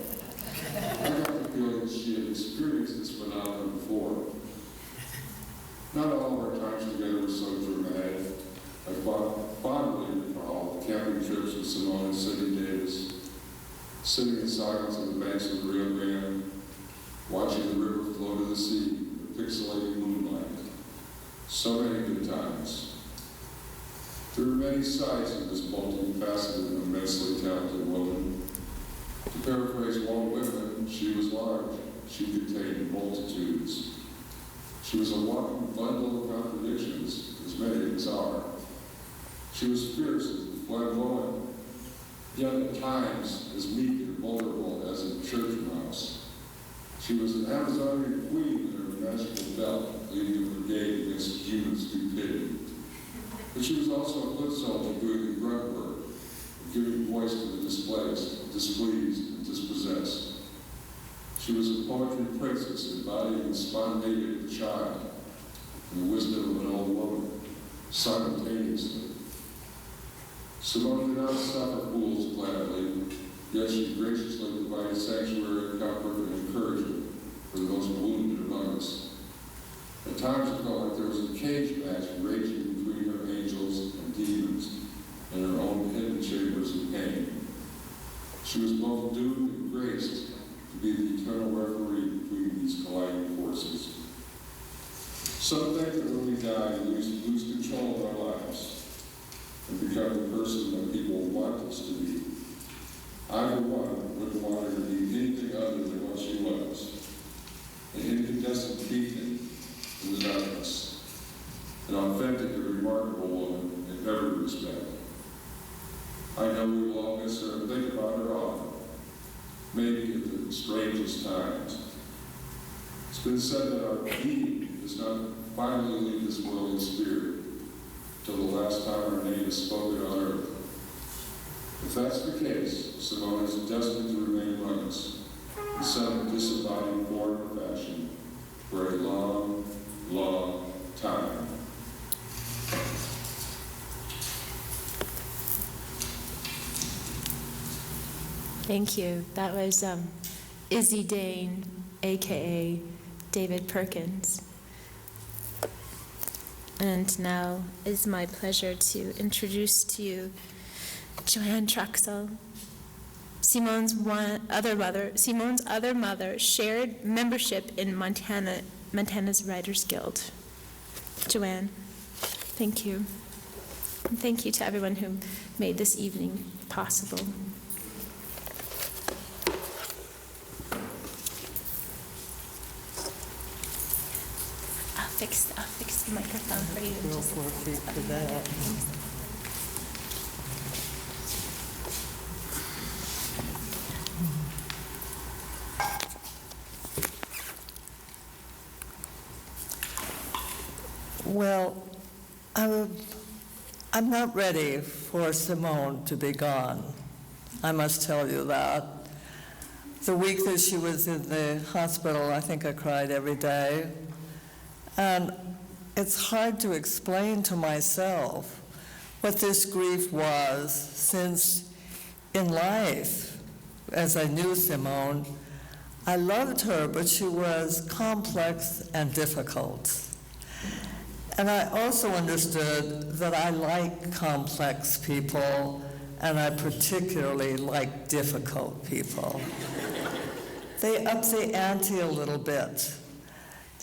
I got the feeling that she had experienced this phenomenon before. Not all of our times together were so dramatic. I fondly recall camping trips with Simone and Sidney Davis, sitting in silence on the banks of the Rio Grande, watching the river flow to the sea in the pixelated moonlight. So many good times. There are many sides to this multifaceted and immensely talented woman. To paraphrase Walt Whitman, she was large. She contained multitudes. She was a walking bundle of contradictions, as many of us are. She was fierce and flamboyant, yet at times as meek and vulnerable as a church mouse. She was an Amazonian queen in her magical belt, leading a brigade against human stupidity. But she was also a foot soldier doing the grunt work, giving voice to the displaced, displeased, and dispossessed. She was a poetry princess embodying the spontaneity of a child and the wisdom of an old woman simultaneously. Simone did not suffer fools gladly, yet she graciously provided sanctuary, comfort, and encouragement for the most wounded among us. At times it felt like there was a cage match raging between her angels and demons in her own hidden chambers of pain. She was both doomed and graced to be the eternal referee between these colliding forces. Some think that when we die, we lose control of our lives and become the person that people want us to be. I, for one, wouldn't want her to be anything other than what she was. An incandescent beacon in the darkness. An authentic and remarkable woman in every respect. I know we will all miss her and think about her often, maybe at the strangest times. It's been said that our being does not finally leave this world in spirit till the last time our name is spoken on earth. If that's the case, Simone is destined to remain among us in some disembodied form or fashion for a long, long time. Thank you. That was Izzy Dane, a.k.a. David Perkins. And now it's my pleasure to introduce to you Joanne Truxell. Simone's other mother shared membership in Montana's Writers Guild. Joanne, thank you. And thank you to everyone who made this evening possible. I'll fix the microphone for you. Real 4 feet for that. Well, I'm not ready for Simone to be gone. I must tell you that. The week that she was in the hospital, I think I cried every day. And it's hard to explain to myself what this grief was, since in life, as I knew Simone, I loved her, but she was complex and difficult. And I also understood that I like complex people, and I particularly like difficult people. They up the ante a little bit.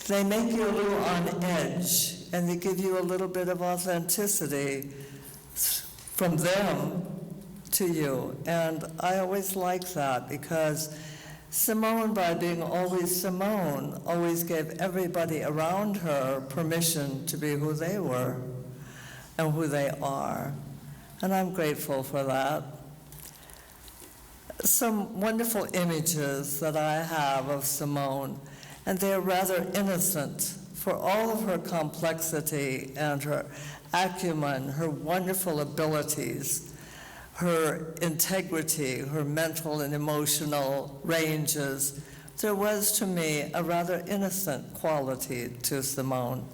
They make you a little on edge, and they give you a little bit of authenticity from them to you. And I always like that, because Simone, by being always Simone, always gave everybody around her permission to be who they were and who they are. And I'm grateful for that. Some wonderful images that I have of Simone, and they're rather innocent for all of her complexity and her acumen, her wonderful abilities, her integrity, her mental and emotional ranges. There was, to me, a rather innocent quality to Simone.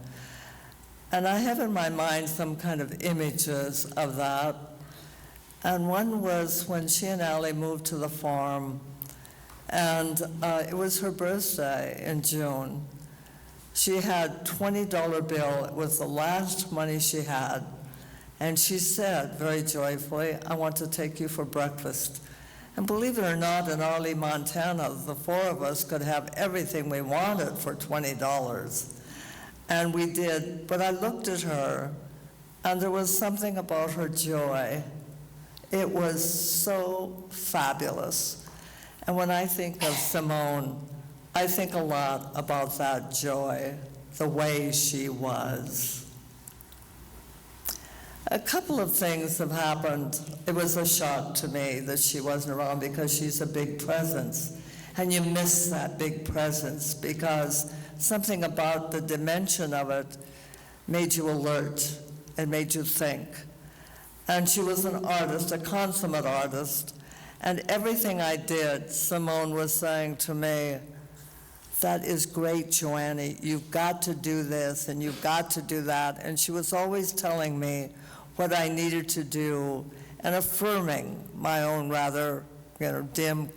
And I have in my mind some kind of images of that. And one was when she and Allie moved to the farm, and it was her birthday in June. She had a $20 bill. It was the last money she had. And she said very joyfully, "I want to take you for breakfast." And believe it or not, in Arley, Montana, the four of us could have everything we wanted for $20. And we did. But I looked at her, and there was something about her joy. It was so fabulous. And when I think of Simone, I think a lot about that joy, the way she was. A couple of things have happened. It was a shock to me that she wasn't around, because she's a big presence. And you miss that big presence, because something about the dimension of it made you alert and made you think. And she was an artist, a consummate artist. And everything I did, Simone was saying to me, "That is great, Joannie. You've got to do this, and you've got to do that." And she was always telling me what I needed to do and affirming my own rather, dim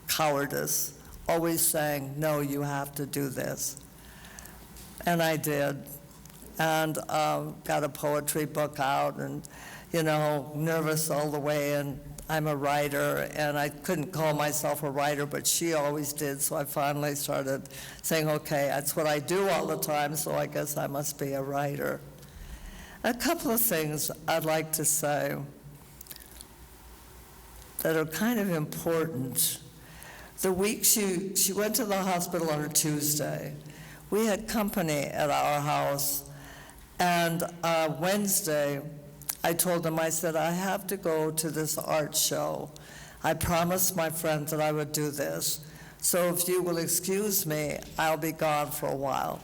cowardice, always saying, "No, you have to do this." And I did, and got a poetry book out, and, nervous all the way, and I'm a writer, and I couldn't call myself a writer, but she always did, so I finally started saying, okay, that's what I do all the time, so I guess I must be a writer. A couple of things I'd like to say that are kind of important. The week she went to the hospital on a Tuesday, we had company at our house, and Wednesday, I told them, I said, I have to go to this art show. I promised my friend that I would do this. So if you will excuse me, I'll be gone for a while.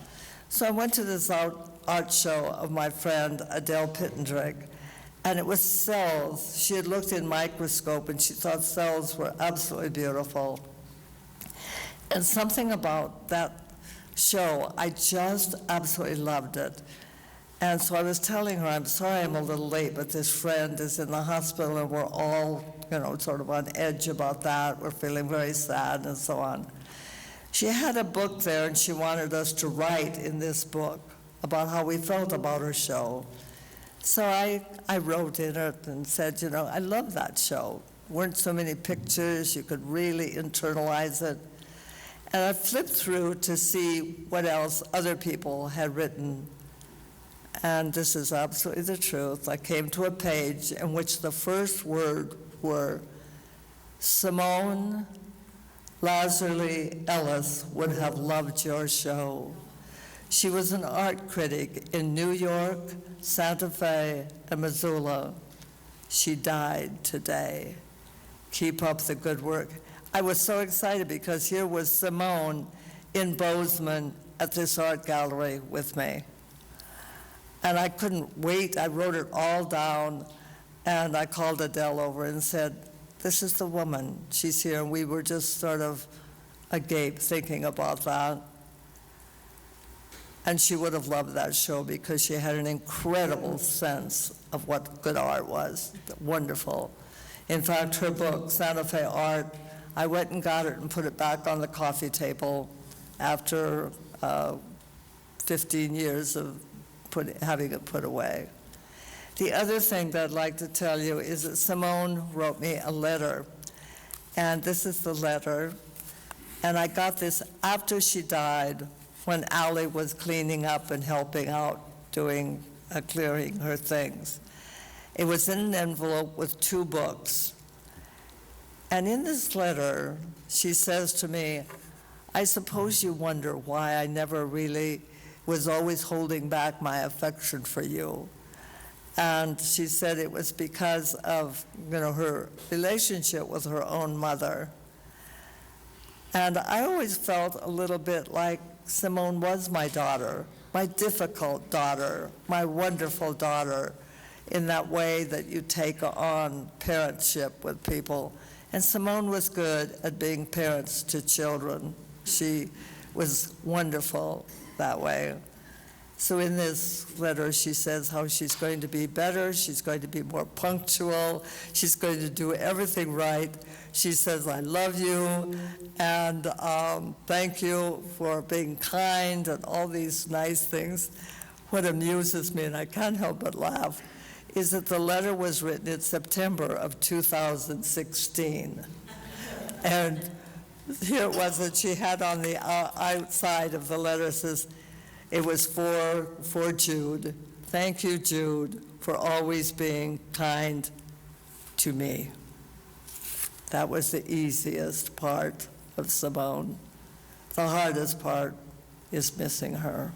So I went to this art show of my friend Adele Pittendrick, and it was cells. She had looked in microscope, and she thought cells were absolutely beautiful. And something about that show, I just absolutely loved it. And so I was telling her, I'm sorry I'm a little late, but this friend is in the hospital, and we're all, sort of on edge about that. We're feeling very sad and so on. She had a book there, and she wanted us to write in this book about how we felt about her show. So I wrote in it and said, I love that show. Weren't so many pictures, you could really internalize it. And I flipped through to see what else other people had written. And this is absolutely the truth. I came to a page in which the first word were, Simone Nancy Ellis would have loved your show. She was an art critic in New York, Santa Fe, and Missoula. She died today. Keep up the good work. I was so excited because here was Simone in Bozeman at this art gallery with me. And I couldn't wait. I wrote it all down, and I called Adele over and said, this is the woman. She's here. And we were just sort of agape thinking about that. And she would have loved that show because she had an incredible sense of what good art was. Wonderful. In fact, her book, Santa Fe Art, I went and got it and put it back on the coffee table after 15 years of having it put away. The other thing that I'd like to tell you is that Simone wrote me a letter, and this is the letter, and I got this after she died, when Allie was cleaning up and helping out, doing clearing her things. It was in an envelope with 2 books. And in this letter, she says to me, I suppose you wonder why I never really was always holding back my affection for you. And she said it was because of, her relationship with her own mother. And I always felt a little bit like Simone was my daughter, my difficult daughter, my wonderful daughter, in that way that you take on parentship with people. And Simone was good at being parents to children. She was wonderful that way. So in this letter, she says how she's going to be better, she's going to be more punctual, she's going to do everything right. She says, I love you, and thank you for being kind, and all these nice things. What amuses me, and I can't help but laugh, is that the letter was written in September of 2016. And here it was that she had on the outside of the letter, says, it was for Jude. Thank you, Jude, for always being kind to me. That was the easiest part of Simone. The hardest part is missing her.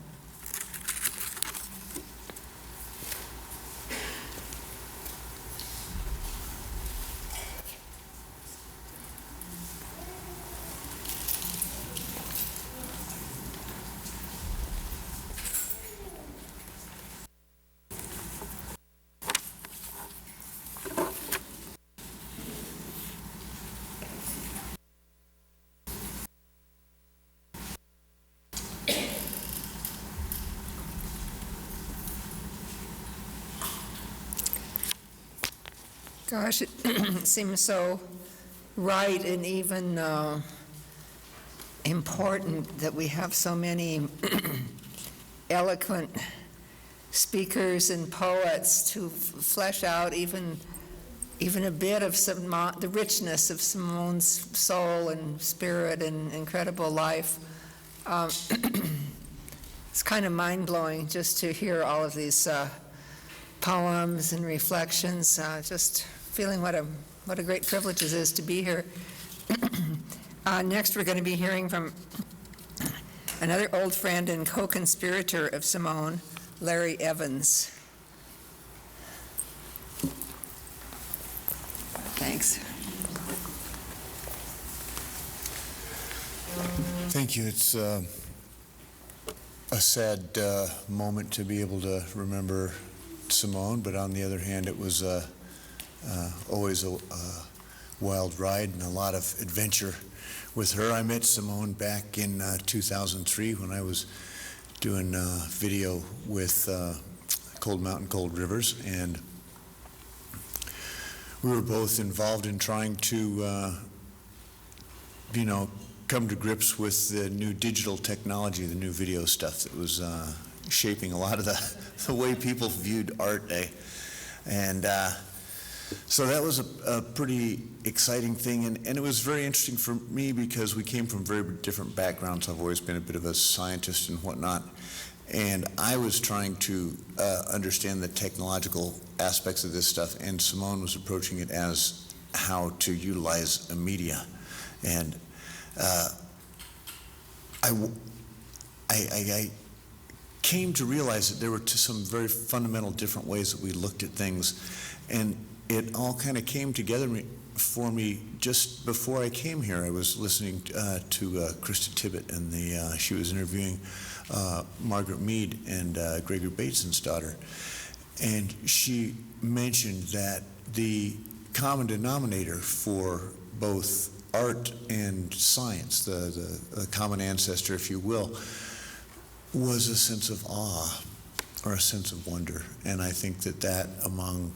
Gosh, it seems so right and even important that we have so many eloquent speakers and poets to flesh out even a bit of the richness of Simone's soul and spirit and incredible life. It's kind of mind-blowing just to hear all of these poems and reflections, just feeling what a great privilege it is to be here. Next, we're going to be hearing from another old friend and co-conspirator of Simone, Larry Evans. Thanks. Thank you. It's a sad moment to be able to remember Simone, but on the other hand, it was always a wild ride and a lot of adventure with her. I met Simone back in 2003 when I was doing video with Cold Mountain, Cold Rivers, and we were both involved in trying to, come to grips with the new digital technology, the new video stuff that was shaping a lot of the way people viewed art. And so that was a pretty exciting thing, and it was very interesting for me because we came from very different backgrounds. I've always been a bit of a scientist and whatnot, and I was trying to understand the technological aspects of this stuff, and Simone was approaching it as how to utilize a media. And I came to realize that there were some very fundamental different ways that we looked at things, and it all kind of came together for me just before I came here. I was listening to Krista Tibbett, and she was interviewing Margaret Mead and Gregory Bateson's daughter, and she mentioned that the common denominator for both art and science, the common ancestor, if you will, was a sense of awe or a sense of wonder. And I think that among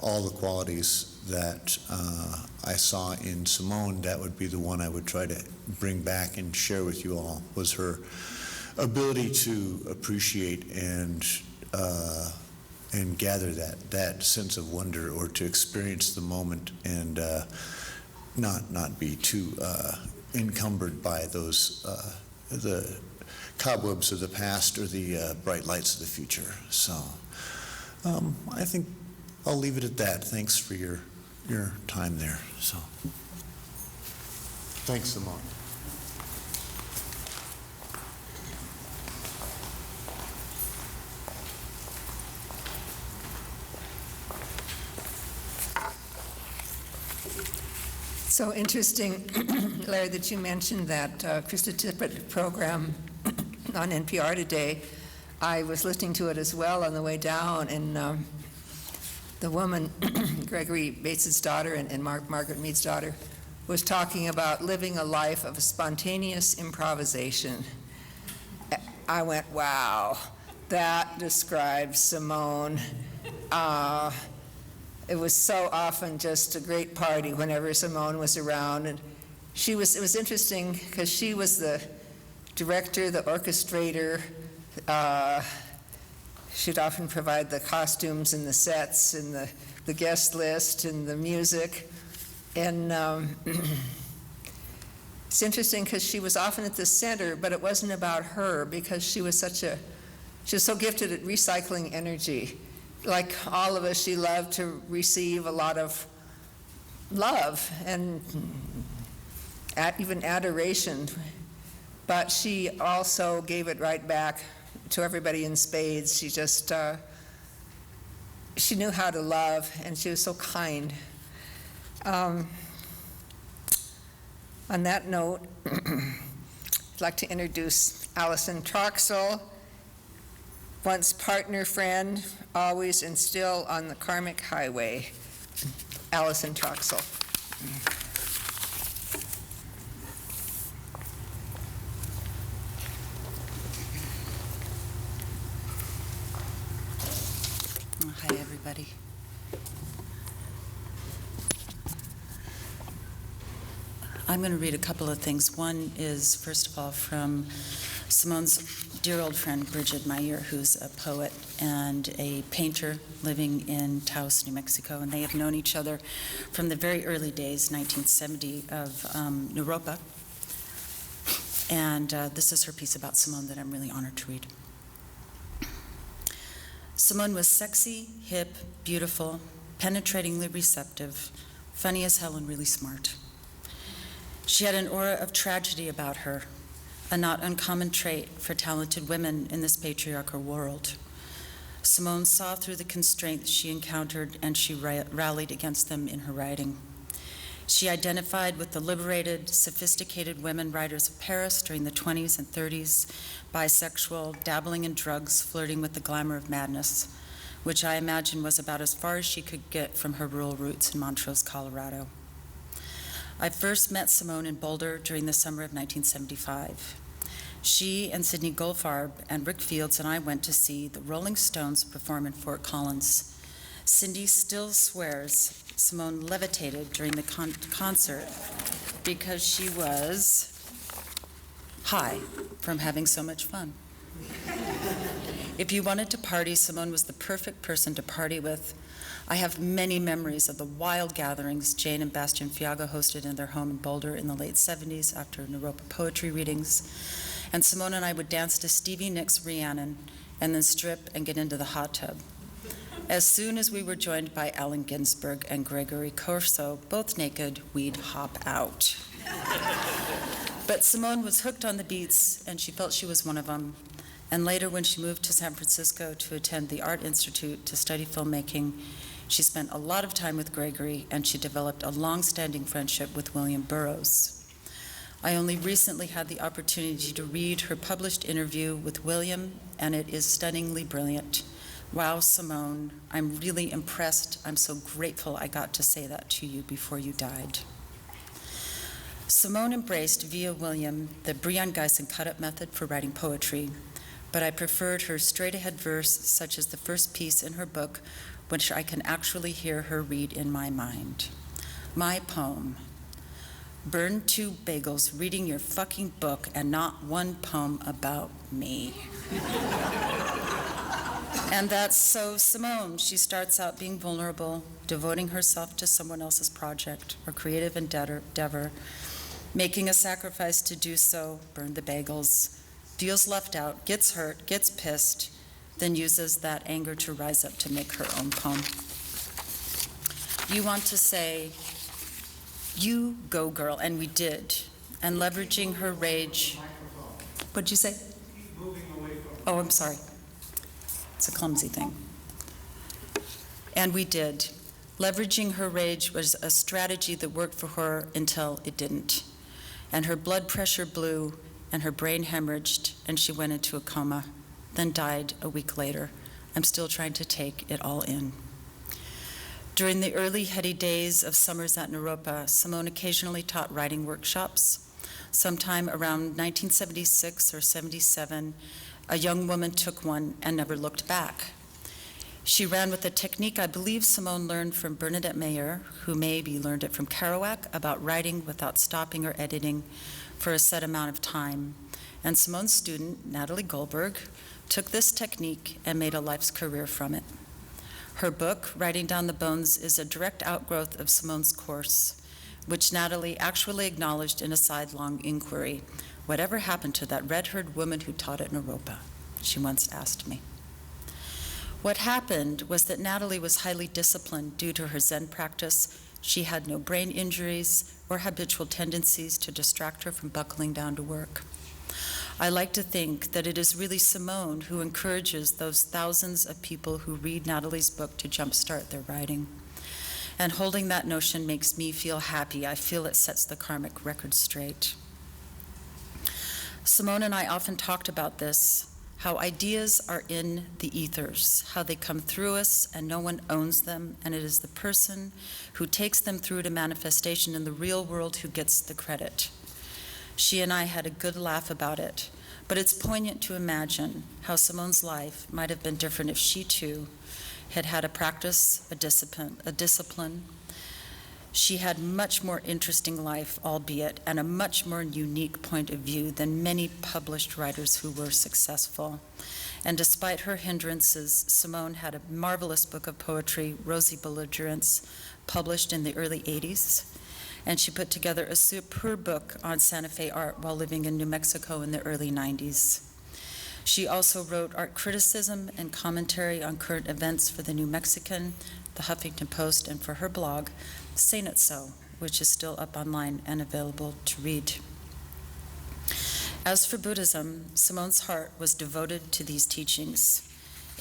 all the qualities that I saw in Simone, that would be the one I would try to bring back and share with you all, was her ability to appreciate and gather that sense of wonder, or to experience the moment and not be too encumbered by those the cobwebs of the past or the bright lights of the future. So I think I'll leave it at that. Thanks for your time there. So thanks, Simone. So interesting, Larry, that you mentioned that Krista Tippett program on NPR today. I was listening to it as well on the way down, and the woman, Gregory Bates's daughter and Margaret Mead's daughter, was talking about living a life of spontaneous improvisation. I went, wow, that describes Simone. It was so often just a great party whenever Simone was around. And it was interesting because she was the director, the orchestrator. She'd often provide the costumes and the sets and the guest list and the music. And it's interesting because she was often at the center, but it wasn't about her, because she was so gifted at recycling energy. Like all of us, she loved to receive a lot of love and even adoration, but she also gave it right back to everybody in spades. She just, she knew how to love, and she was so kind. On that note, I'd like to introduce Allison Troxell, once partner, friend, always and still on the karmic highway. Allison Troxell. Hi, everybody. I'm going to read a couple of things. One is, first of all, from Simone's dear old friend, Bridget Meyer, who's a poet and a painter living in Taos, New Mexico. And they have known each other from the very early days, 1970, of Naropa. And this is her piece about Simone that I'm really honored to read. Simone was sexy, hip, beautiful, penetratingly receptive, funny as hell, and really smart. She had an aura of tragedy about her, a not uncommon trait for talented women in this patriarchal world. Simone saw through the constraints she encountered, and she rallied against them in her writing. She identified with the liberated, sophisticated women writers of Paris during the 20s and 30s, bisexual, dabbling in drugs, flirting with the glamour of madness, which I imagine was about as far as she could get from her rural roots in Montrose, Colorado. I first met Simone in Boulder during the summer of 1975. She and Sidney Goldfarb and Rick Fields and I went to see the Rolling Stones perform in Fort Collins. Cindy still swears Simone levitated during the concert because she was high from having so much fun. If you wanted to party, Simone was the perfect person to party with. I have many memories of the wild gatherings Jane and Bastian Fiaga hosted in their home in Boulder in the late 70s after Naropa poetry readings. And Simone and I would dance to Stevie Nicks' Rhiannon and then strip and get into the hot tub. As soon as we were joined by Allen Ginsberg and Gregory Corso, both naked, we'd hop out. But Simone was hooked on the beats, and she felt she was one of them. And later, when she moved to San Francisco to attend the Art Institute to study filmmaking, she spent a lot of time with Gregory, and she developed a long-standing friendship with William Burroughs. I only recently had the opportunity to read her published interview with William, and it is stunningly brilliant. Wow, Simone, I'm really impressed. I'm so grateful I got to say that to you before you died. Simone embraced, via William, the Brion Gysin cut-up method for writing poetry, but I preferred her straight-ahead verse, such as the first piece in her book, which I can actually hear her read in my mind. My poem. Burn 2 bagels reading your fucking book and not one poem about me. And that's so Simone. She starts out being vulnerable, devoting herself to someone else's project or creative endeavor, making a sacrifice to do so, burn the bagels, feels left out, gets hurt, gets pissed, then uses that anger to rise up to make her own poem. You want to say, you go girl, and we did. And leveraging her rage. What'd you say? Oh, I'm sorry. It's a clumsy thing. And we did. Leveraging her rage was a strategy that worked for her until it didn't. And her blood pressure blew, and her brain hemorrhaged, and she went into a coma, then died a week later. I'm still trying to take it all in. During the early heady days of summers at Naropa, Simone occasionally taught writing workshops. Sometime around 1976 or 77, a young woman took one and never looked back. She ran with a technique I believe Simone learned from Bernadette Mayer, who maybe learned it from Kerouac, about writing without stopping or editing for a set amount of time. And Simone's student, Natalie Goldberg, took this technique and made a life's career from it. Her book, Writing Down the Bones, is a direct outgrowth of Simone's course, which Natalie actually acknowledged in a sidelong inquiry. Whatever happened to that red-haired woman who taught at Naropa? She once asked me. What happened was that Natalie was highly disciplined due to her Zen practice. She had no brain injuries or habitual tendencies to distract her from buckling down to work. I like to think that it is really Simone who encourages those thousands of people who read Natalie's book to jumpstart their writing. And holding that notion makes me feel happy. I feel it sets the karmic record straight. Simone and I often talked about this, how ideas are in the ethers, how they come through us and no one owns them, and it is the person who takes them through to manifestation in the real world who gets the credit. She and I had a good laugh about it, but it's poignant to imagine how Simone's life might have been different if she too had had a practice, a discipline. She had much more interesting life, albeit, and a much more unique point of view than many published writers who were successful. And despite her hindrances, Simone had a marvelous book of poetry, Rosy Belligerence, published in the early 80s. And she put together a superb book on Santa Fe art while living in New Mexico in the early 90s. She also wrote art criticism and commentary on current events for the New Mexican, the Huffington Post, and for her blog, Saying It So, which is still up online and available to read. As for Buddhism, Simone's heart was devoted to these teachings.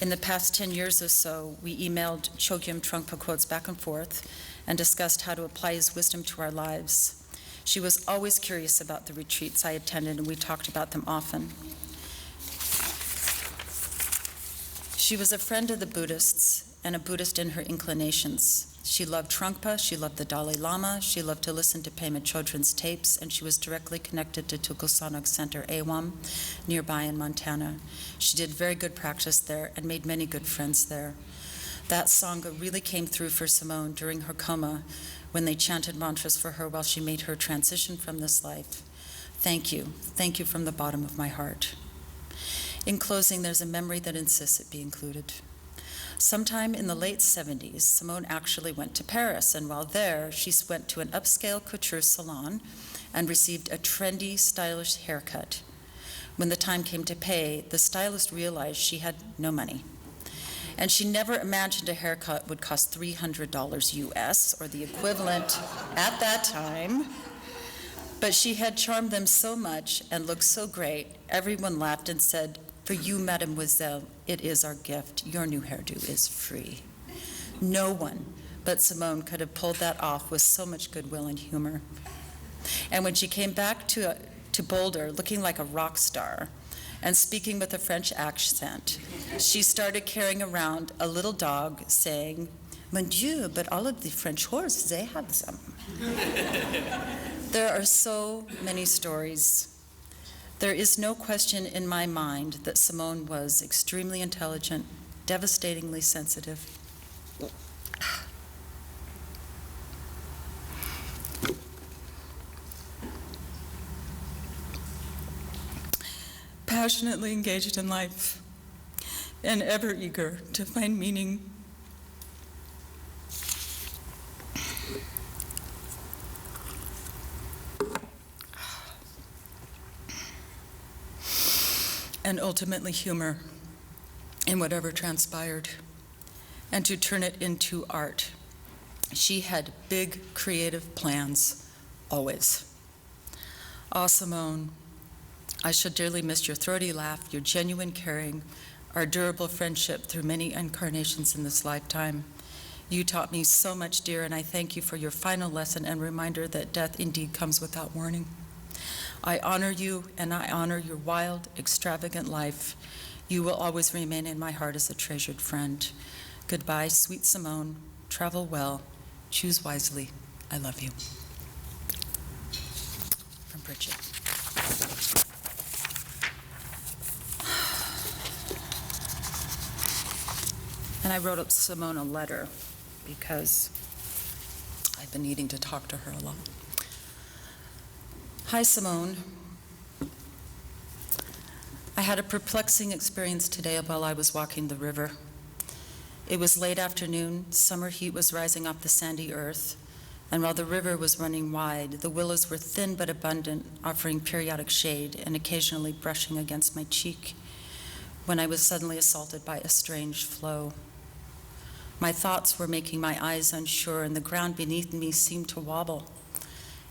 In the past 10 years or so, we emailed Chogyam Trungpa quotes back and forth and discussed how to apply his wisdom to our lives. She was always curious about the retreats I attended, and we talked about them often. She was a friend of the Buddhists and a Buddhist in her inclinations. She loved Trungpa, she loved the Dalai Lama, she loved to listen to Pema Chodron's tapes, and she was directly connected to Tulku Sanok Center, Awam, nearby in Montana. She did very good practice there and made many good friends there. That Sangha really came through for Simone during her coma when they chanted mantras for her while she made her transition from this life. Thank you from the bottom of my heart. In closing, there's a memory that insists it be included. Sometime in the late 70s, Simone actually went to Paris, and while there, she went to an upscale couture salon and received a trendy, stylish haircut. When the time came to pay, the stylist realized she had no money. And she never imagined a haircut would cost $300 US, or the equivalent at that time. But she had charmed them so much and looked so great, everyone laughed and said, "For you, mademoiselle, it is our gift. Your new hairdo is free." No one but Simone could have pulled that off with so much goodwill and humor. And when she came back to Boulder looking like a rock star and speaking with a French accent, she started carrying around a little dog saying, "Mon Dieu, but all of the French horses, they have some." There are so many stories. There is no question in my mind that Simone was extremely intelligent, devastatingly sensitive. Passionately engaged in life and ever eager to find meaning and ultimately humor in whatever transpired, and to turn it into art. She had big creative plans, always. Ah, Simone, I shall dearly miss your throaty laugh, your genuine caring, our durable friendship through many incarnations in this lifetime. You taught me so much, dear, and I thank you for your final lesson and reminder that death indeed comes without warning. I honor you, and I honor your wild, extravagant life. You will always remain in my heart as a treasured friend. Goodbye, sweet Simone. Travel well. Choose wisely. I love you. From Bridget. And I wrote up Simone a letter because I've been needing to talk to her a lot. Hi, Simone. I had a perplexing experience today while I was walking the river. It was late afternoon, summer heat was rising off the sandy earth, and while the river was running wide, the willows were thin but abundant, offering periodic shade and occasionally brushing against my cheek, when I was suddenly assaulted by a strange flow. My thoughts were making my eyes unsure, and the ground beneath me seemed to wobble.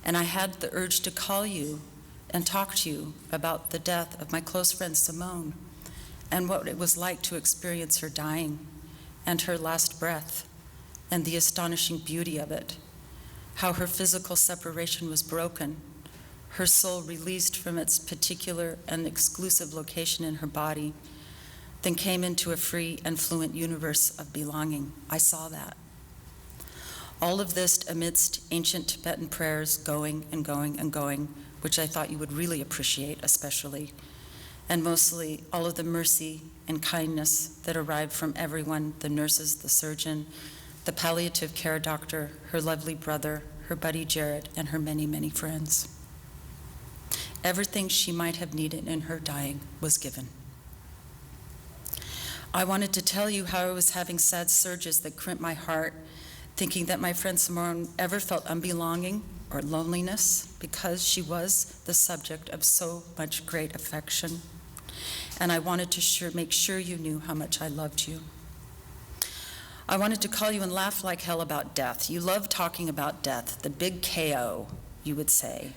And I had the urge to call you and talk to you about the death of my close friend Simone and what it was like to experience her dying and her last breath and the astonishing beauty of it, how her physical separation was broken, her soul released from its particular and exclusive location in her body, then came into a free and fluent universe of belonging. I saw that. All of this amidst ancient Tibetan prayers going and going and going, which I thought you would really appreciate especially, and mostly all of the mercy and kindness that arrived from everyone, the nurses, the surgeon, the palliative care doctor, her lovely brother, her buddy Jared, and her many, many friends. Everything she might have needed in her dying was given. I wanted to tell you how I was having sad surges that crimped my heart, thinking that my friend Simone ever felt unbelonging or loneliness because she was the subject of so much great affection. And I wanted to make sure you knew how much I loved you. I wanted to call you and laugh like hell about death. You love talking about death, the big KO, you would say.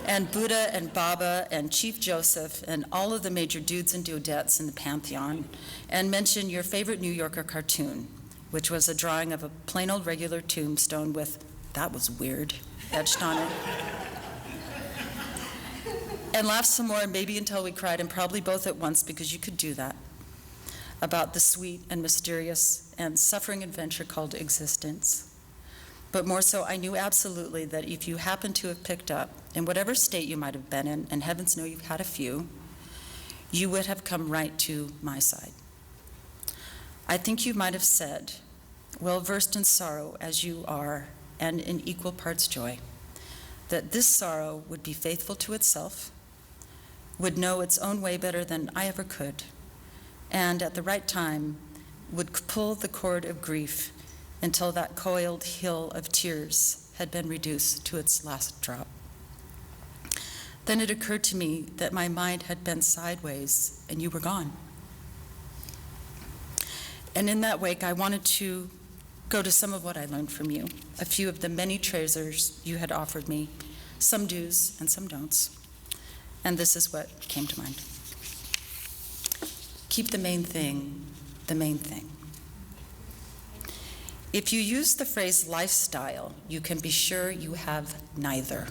And Buddha and Baba and Chief Joseph and all of the major dudes and dudettes in the pantheon, and mention your favorite New Yorker cartoon, which was a drawing of a plain old regular tombstone with, "That was weird," etched on it. And laugh some more, maybe until we cried, and probably both at once, because you could do that, about the sweet and mysterious and suffering adventure called existence. But more so, I knew absolutely that if you happened to have picked up, in whatever state you might have been in, and heavens know you've had a few, you would have come right to my side. I think you might have said, well versed in sorrow as you are, and in equal parts joy, that this sorrow would be faithful to itself, would know its own way better than I ever could, and at the right time would pull the cord of grief until that coiled hill of tears had been reduced to its last drop. Then it occurred to me that my mind had been sideways and you were gone. And in that wake, I wanted to go to some of what I learned from you, a few of the many treasures you had offered me, some do's and some don'ts. And this is what came to mind. Keep the main thing the main thing. If you use the phrase lifestyle, you can be sure you have neither.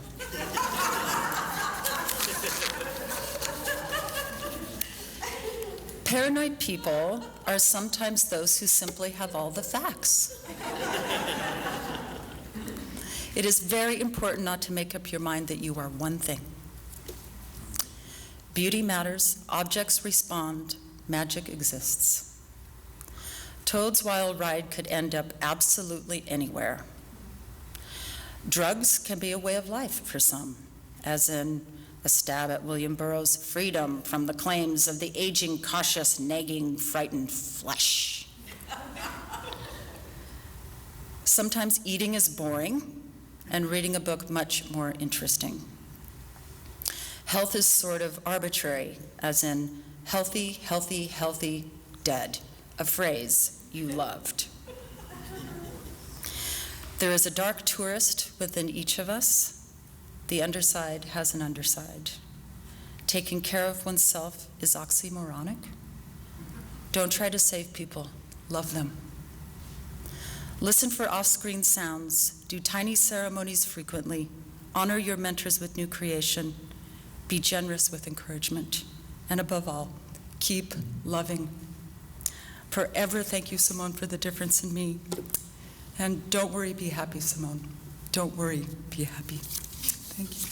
Paranoid people are sometimes those who simply have all the facts. It is very important not to make up your mind that you are one thing. Beauty matters, objects respond, magic exists. Toad's Wild Ride could end up absolutely anywhere. Drugs can be a way of life for some, as in a stab at William Burroughs' freedom from the claims of the aging, cautious, nagging, frightened flesh. Sometimes eating is boring and reading a book much more interesting. Health is sort of arbitrary, as in healthy, healthy, healthy, dead, a phrase you loved. There is a dark tourist within each of us. The underside has an underside. Taking care of oneself is oxymoronic. Don't try to save people, love them. Listen for off-screen sounds, do tiny ceremonies frequently, honor your mentors with new creation, be generous with encouragement, and above all, keep loving. Forever thank you, Simone, for the difference in me. And don't worry, be happy, Simone. Don't worry, be happy. Thank you.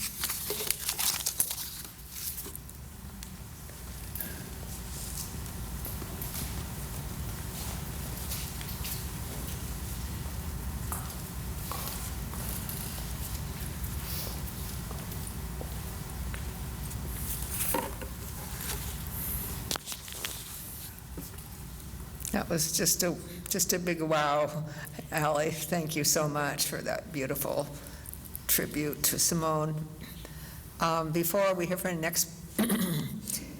That was just a big wow, Allie. Thank you so much for that beautiful tribute to Simone. Before we hear from the next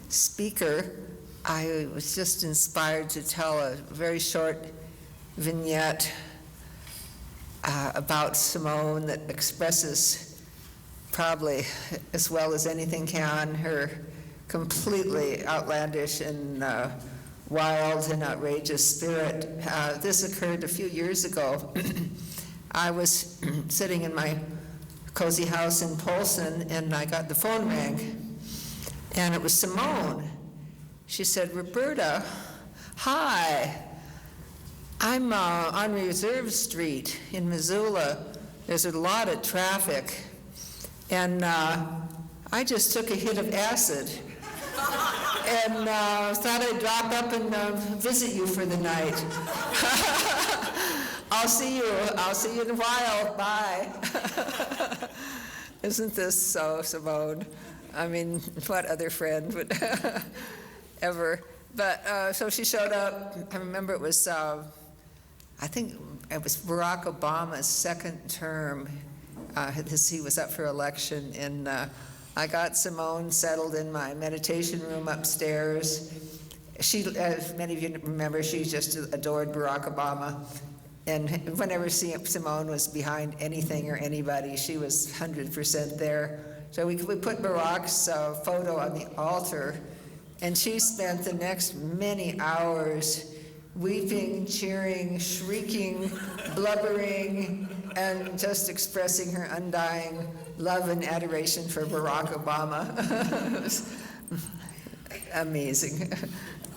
speaker, I was just inspired to tell a very short vignette about Simone that expresses, probably as well as anything can, her completely outlandish and wild and outrageous spirit. This occurred a few years ago. I was sitting in my cozy house in Polson, and I got the phone rang, and it was Simone. She said, "Roberta, hi. I'm on Reserve Street in Missoula. There's a lot of traffic, and I just took a hit of acid. And thought I'd drop up and visit you for the night. I'll see you in a while. Bye." Isn't this so, Simone? I mean, what other friend would ever? But so she showed up. I remember it was, I think it was Barack Obama's second term. He was up for election, and I got Simone settled in my meditation room upstairs. She, as many of you remember, she just adored Barack Obama. And whenever Simone was behind anything or anybody, she was 100% there. So we put Barack's photo on the altar, and she spent the next many hours weeping, cheering, shrieking, blubbering, and just expressing her undying love and adoration for Barack Obama. It was amazing.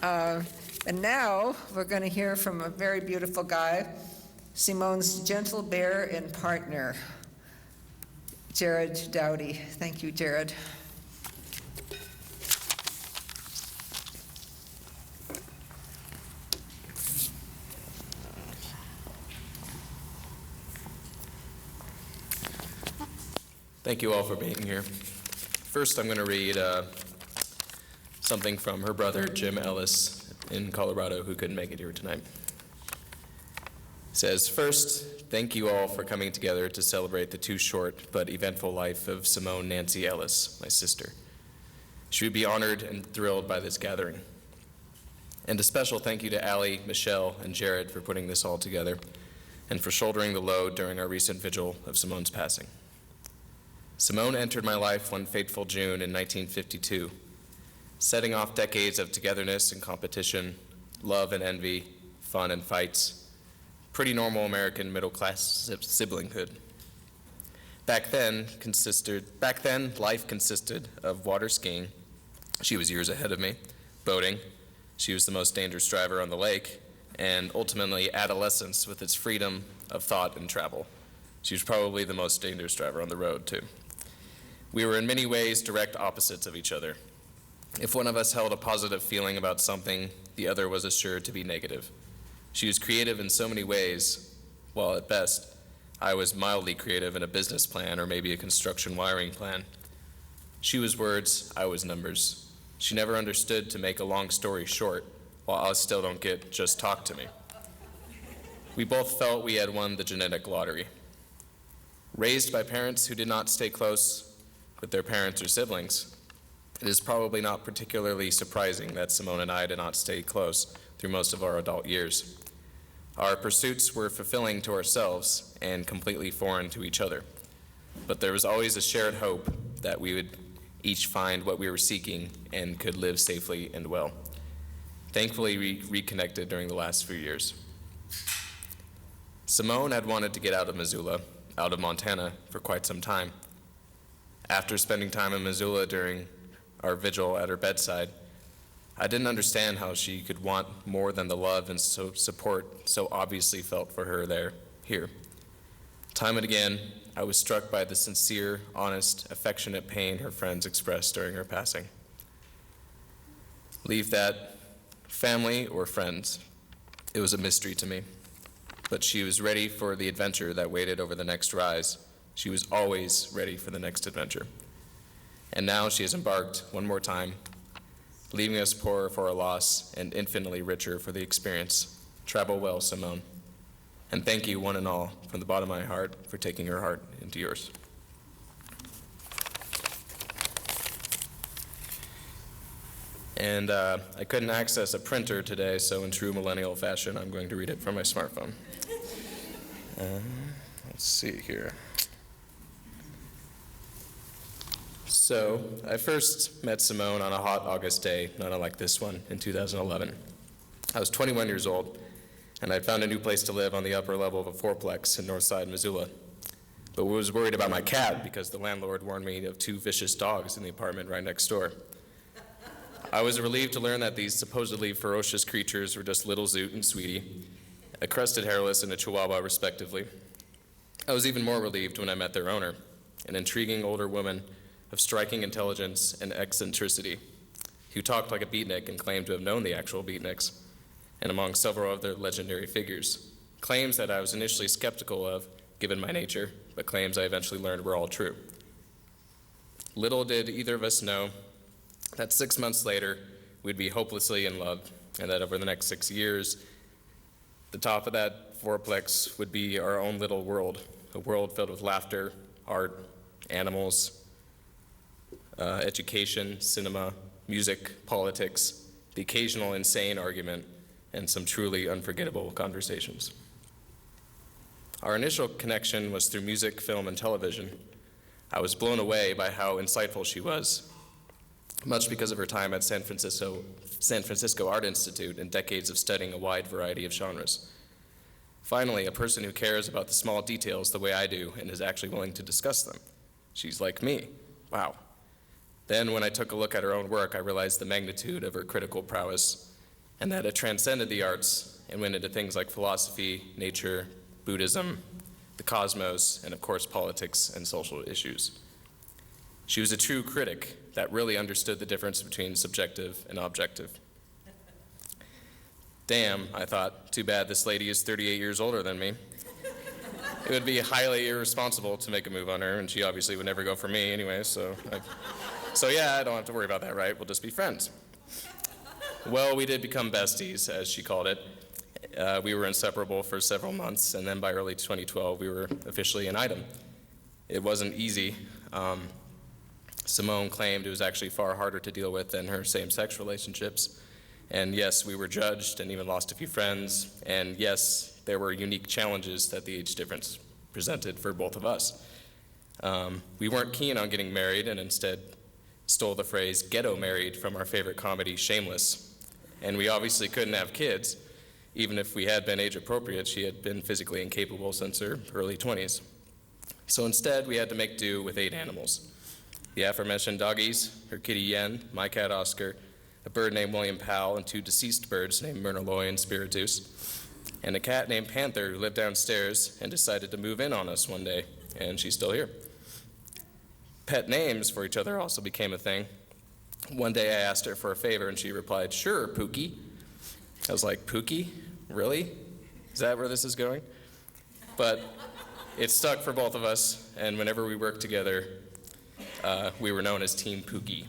And now we're going to hear from a very beautiful guy, Simone's gentle bear and partner, Jared Dowdy. Thank you, Jared. Thank you all for being here. First, I'm going to read something from her brother, Jim Ellis, in Colorado, who couldn't make it here tonight. It says, "First, thank you all for coming together to celebrate the too short but eventful life of Simone Nancy Ellis, my sister. She would be honored and thrilled by this gathering. And a special thank you to Allie, Michelle, and Jared for putting this all together and for shouldering the load during our recent vigil of Simone's passing. Simone entered my life one fateful June in 1952, setting off decades of togetherness and competition, love and envy, fun and fights, pretty normal American middle-class siblinghood. Back then, life consisted of water skiing. She was years ahead of me. Boating. She was the most dangerous driver on the lake. And ultimately, adolescence with its freedom of thought and travel. She was probably the most dangerous driver on the road, too. We were in many ways direct opposites of each other. If one of us held a positive feeling about something, the other was assured to be negative. She was creative in so many ways, while at best, I was mildly creative in a business plan or maybe a construction wiring plan. She was words, I was numbers. She never understood to make a long story short, while I still don't get just talk to me. We both felt we had won the genetic lottery. Raised by parents who did not stay close with their parents or siblings, it is probably not particularly surprising that Simone and I did not stay close through most of our adult years. Our pursuits were fulfilling to ourselves and completely foreign to each other. But there was always a shared hope that we would each find what we were seeking and could live safely and well. Thankfully, we reconnected during the last few years. Simone had wanted to get out of Missoula, out of Montana, for quite some time. After spending time in Missoula during our vigil at her bedside, I didn't understand how she could want more than the love and support so obviously felt for her here. Time and again, I was struck by the sincere, honest, affectionate pain her friends expressed during her passing. Leave that family or friends, it was a mystery to me. But she was ready for the adventure that waited over the next rise. She was always ready for the next adventure. And now she has embarked one more time, leaving us poorer for our loss and infinitely richer for the experience. Travel well, Simone. And thank you, one and all, from the bottom of my heart, for taking your heart into yours. And I couldn't access a printer today, so in true millennial fashion, I'm going to read it from my smartphone. Let's see here. So, I first met Simone on a hot August day, not unlike this one, in 2011. I was 21 years old, and I'd found a new place to live on the upper level of a fourplex in Northside, Missoula. But I was worried about my cat because the landlord warned me of 2 vicious dogs in the apartment right next door. I was relieved to learn that these supposedly ferocious creatures were just Little Zoot and Sweetie, a crested hairless and a chihuahua, respectively. I was even more relieved when I met their owner, an intriguing older woman of striking intelligence and eccentricity, who talked like a beatnik and claimed to have known the actual beatniks, and among several other legendary figures. Claims that I was initially skeptical of, given my nature, but claims I eventually learned were all true. Little did either of us know that 6 months later, we'd be hopelessly in love, and that over the next 6 years, the top of that fourplex would be our own little world, a world filled with laughter, art, animals, education, cinema, music, politics, the occasional insane argument, and some truly unforgettable conversations. Our initial connection was through music, film, and television. I was blown away by how insightful she was, much because of her time at San Francisco Art Institute and decades of studying a wide variety of genres. Finally, a person who cares about the small details the way I do and is actually willing to discuss them. She's like me. Wow. Then, when I took a look at her own work, I realized the magnitude of her critical prowess and that it transcended the arts and went into things like philosophy, nature, Buddhism, the cosmos, and of course, politics and social issues. She was a true critic that really understood the difference between subjective and objective. Damn, I thought, too bad this lady is 38 years older than me. It would be highly irresponsible to make a move on her, and she obviously would never go for me anyway, so yeah, I don't have to worry about that, right? We'll just be friends. Well, we did become besties, as she called it. We were inseparable for several months, and then by early 2012, we were officially an item. It wasn't easy. Simone claimed it was actually far harder to deal with than her same-sex relationships. And yes, we were judged and even lost a few friends. And yes, there were unique challenges that the age difference presented for both of us. We weren't keen on getting married and instead stole the phrase ghetto married from our favorite comedy, Shameless. And we obviously couldn't have kids. Even if we had been age appropriate, she had been physically incapable since her early 20s. So instead, we had to make do with 8 animals. The aforementioned doggies, her kitty Yen, my cat Oscar, a bird named William Powell, and 2 deceased birds named Myrnoloy and Spiritus, and a cat named Panther who lived downstairs and decided to move in on us one day, and she's still here. Pet names for each other also became a thing. One day I asked her for a favor, and she replied, "Sure, Pookie." I was like, "Pookie? Really? Is that where this is going?" But it stuck for both of us, and whenever we worked together, we were known as Team Pookie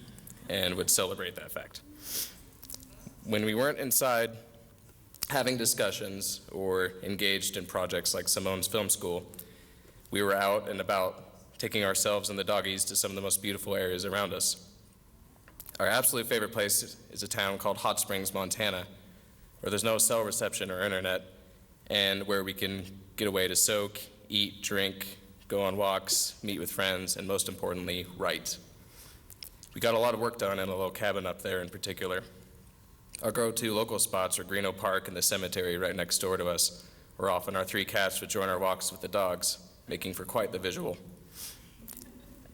and would celebrate that fact. When we weren't inside having discussions or engaged in projects like Simone's film school, we were out and about, taking ourselves and the doggies to some of the most beautiful areas around us. Our absolute favorite place is a town called Hot Springs, Montana, where there's no cell reception or internet, and where we can get away to soak, eat, drink, go on walks, meet with friends, and most importantly, write. We got a lot of work done in a little cabin up there in particular. Our go-to local spots are Greeno Park and the cemetery right next door to us, where often our 3 cats would join our walks with the dogs, making for quite the visual.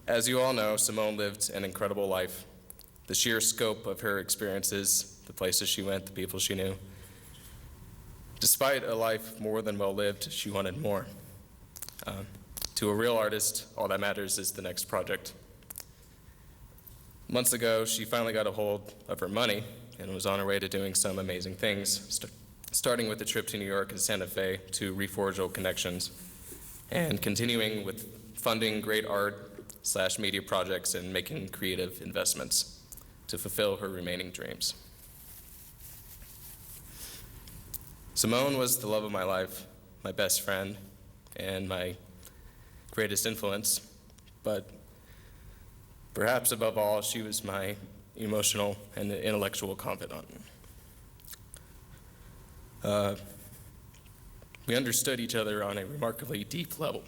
As you all know, Simone lived an incredible life. The sheer scope of her experiences, the places she went, the people she knew. Despite a life more than well lived, she wanted more. To a real artist, all that matters is the next project. Months ago, she finally got a hold of her money and was on her way to doing some amazing things, starting with a trip to New York and Santa Fe to reforge old connections, and continuing with funding great art/media projects and making creative investments to fulfill her remaining dreams. Simone was the love of my life, my best friend, and my greatest influence, but perhaps above all, she was my emotional and intellectual confidant. We understood each other on a remarkably deep level.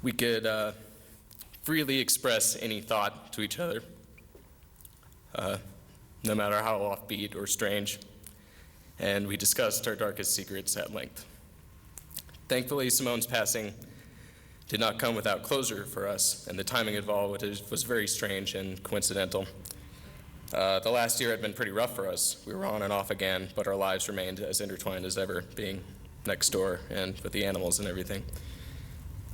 We could freely express any thought to each other, no matter how offbeat or strange, and we discussed our darkest secrets at length. Thankfully, Simone's passing did not come without closure for us, and the timing involved was very strange and coincidental. The last year had been pretty rough for us. We were on and off again, but our lives remained as intertwined as ever, being next door and with the animals and everything.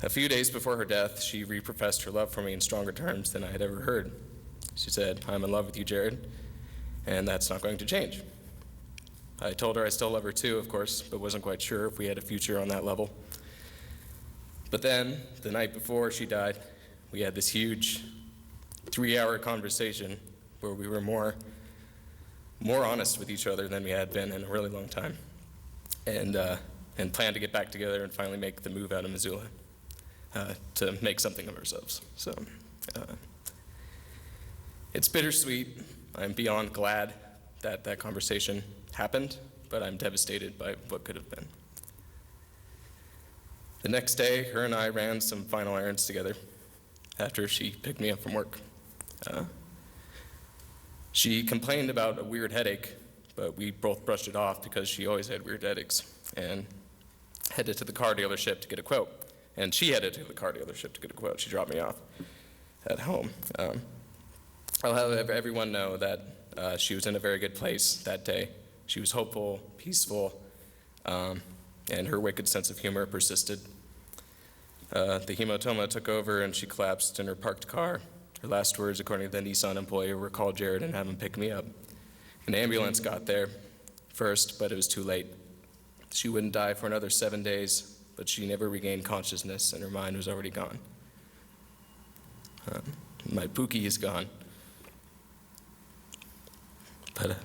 A few days before her death, she reprofessed her love for me in stronger terms than I had ever heard. She said, "I'm in love with you, Jared, and that's not going to change." I told her I still love her too, of course, but wasn't quite sure if we had a future on that level. But then, the night before she died, we had this huge 3-hour conversation where we were more honest with each other than we had been in a really long time, and planned to get back together and finally make the move out of Missoula to make something of ourselves. So it's bittersweet. I'm beyond glad that that conversation happened, but I'm devastated by what could have been. The next day, her and I ran some final errands together after she picked me up from work. She complained about a weird headache, but we both brushed it off because she always had weird headaches, and headed to the car dealership to get a quote. And she headed to the car dealership to get a quote. She dropped me off at home. I'll have everyone know that she was in a very good place that day. She was hopeful, peaceful, and her wicked sense of humor persisted. The hematoma took over and she collapsed in her parked car. Her last words, according to the Nissan employee, were call Jared and have him pick me up. An ambulance got there first, but it was too late. She wouldn't die for another 7 days, but she never regained consciousness and her mind was already gone. My Pookie is gone. But,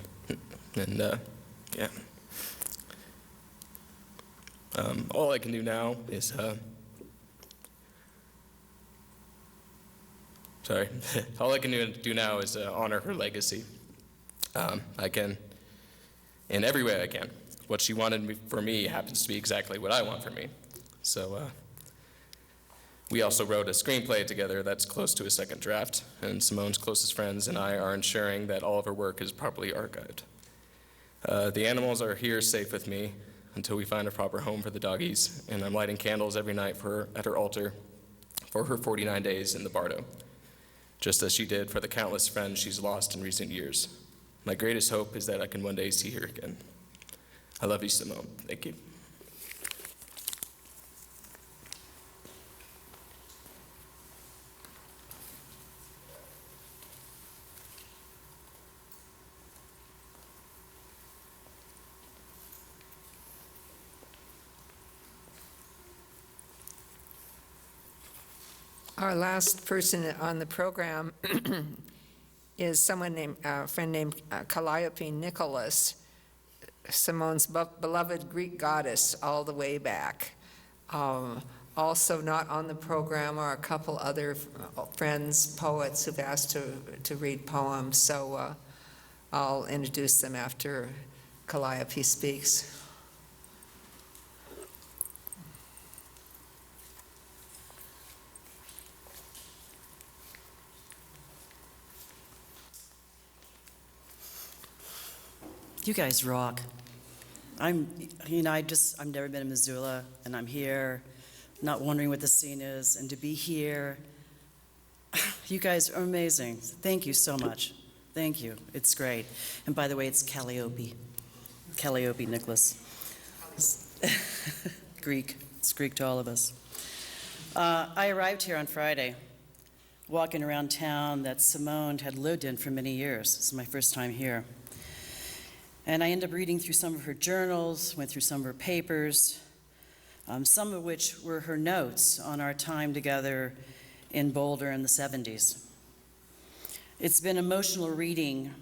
yeah. All I can do now is, all I can do now is honor her legacy. I can, in every way I can. What she wanted for me happens to be exactly what I want for me. So we also wrote a screenplay together that's close to a second draft, and Simone's closest friends and I are ensuring that all of her work is properly archived. The animals are here safe with me until we find a proper home for the doggies, and I'm lighting candles every night at her altar for her 49 days in the Bardo, just as she did for the countless friends she's lost in recent years. My greatest hope is that I can one day see her again. I love you, Simone. Thank you. Our last person on the program is a friend named Calliope Nicholas, Simone's beloved Greek goddess all the way back. Also not on the program are a couple other friends, poets, who've asked to read poems, so I'll introduce them after Calliope speaks. You guys rock. I've never been in Missoula, and I'm here, not wondering what the scene is, and to be here, you guys are amazing. Thank you so much. Thank you. It's great. And by the way, it's Calliope Nicholas. Greek. It's Greek to all of us. I arrived here on Friday, walking around town that Simone had lived in for many years. This is my first time here. And I ended up reading through some of her journals, went through some of her papers, some of which were her notes on our time together in Boulder in the 70s. It's been emotional reading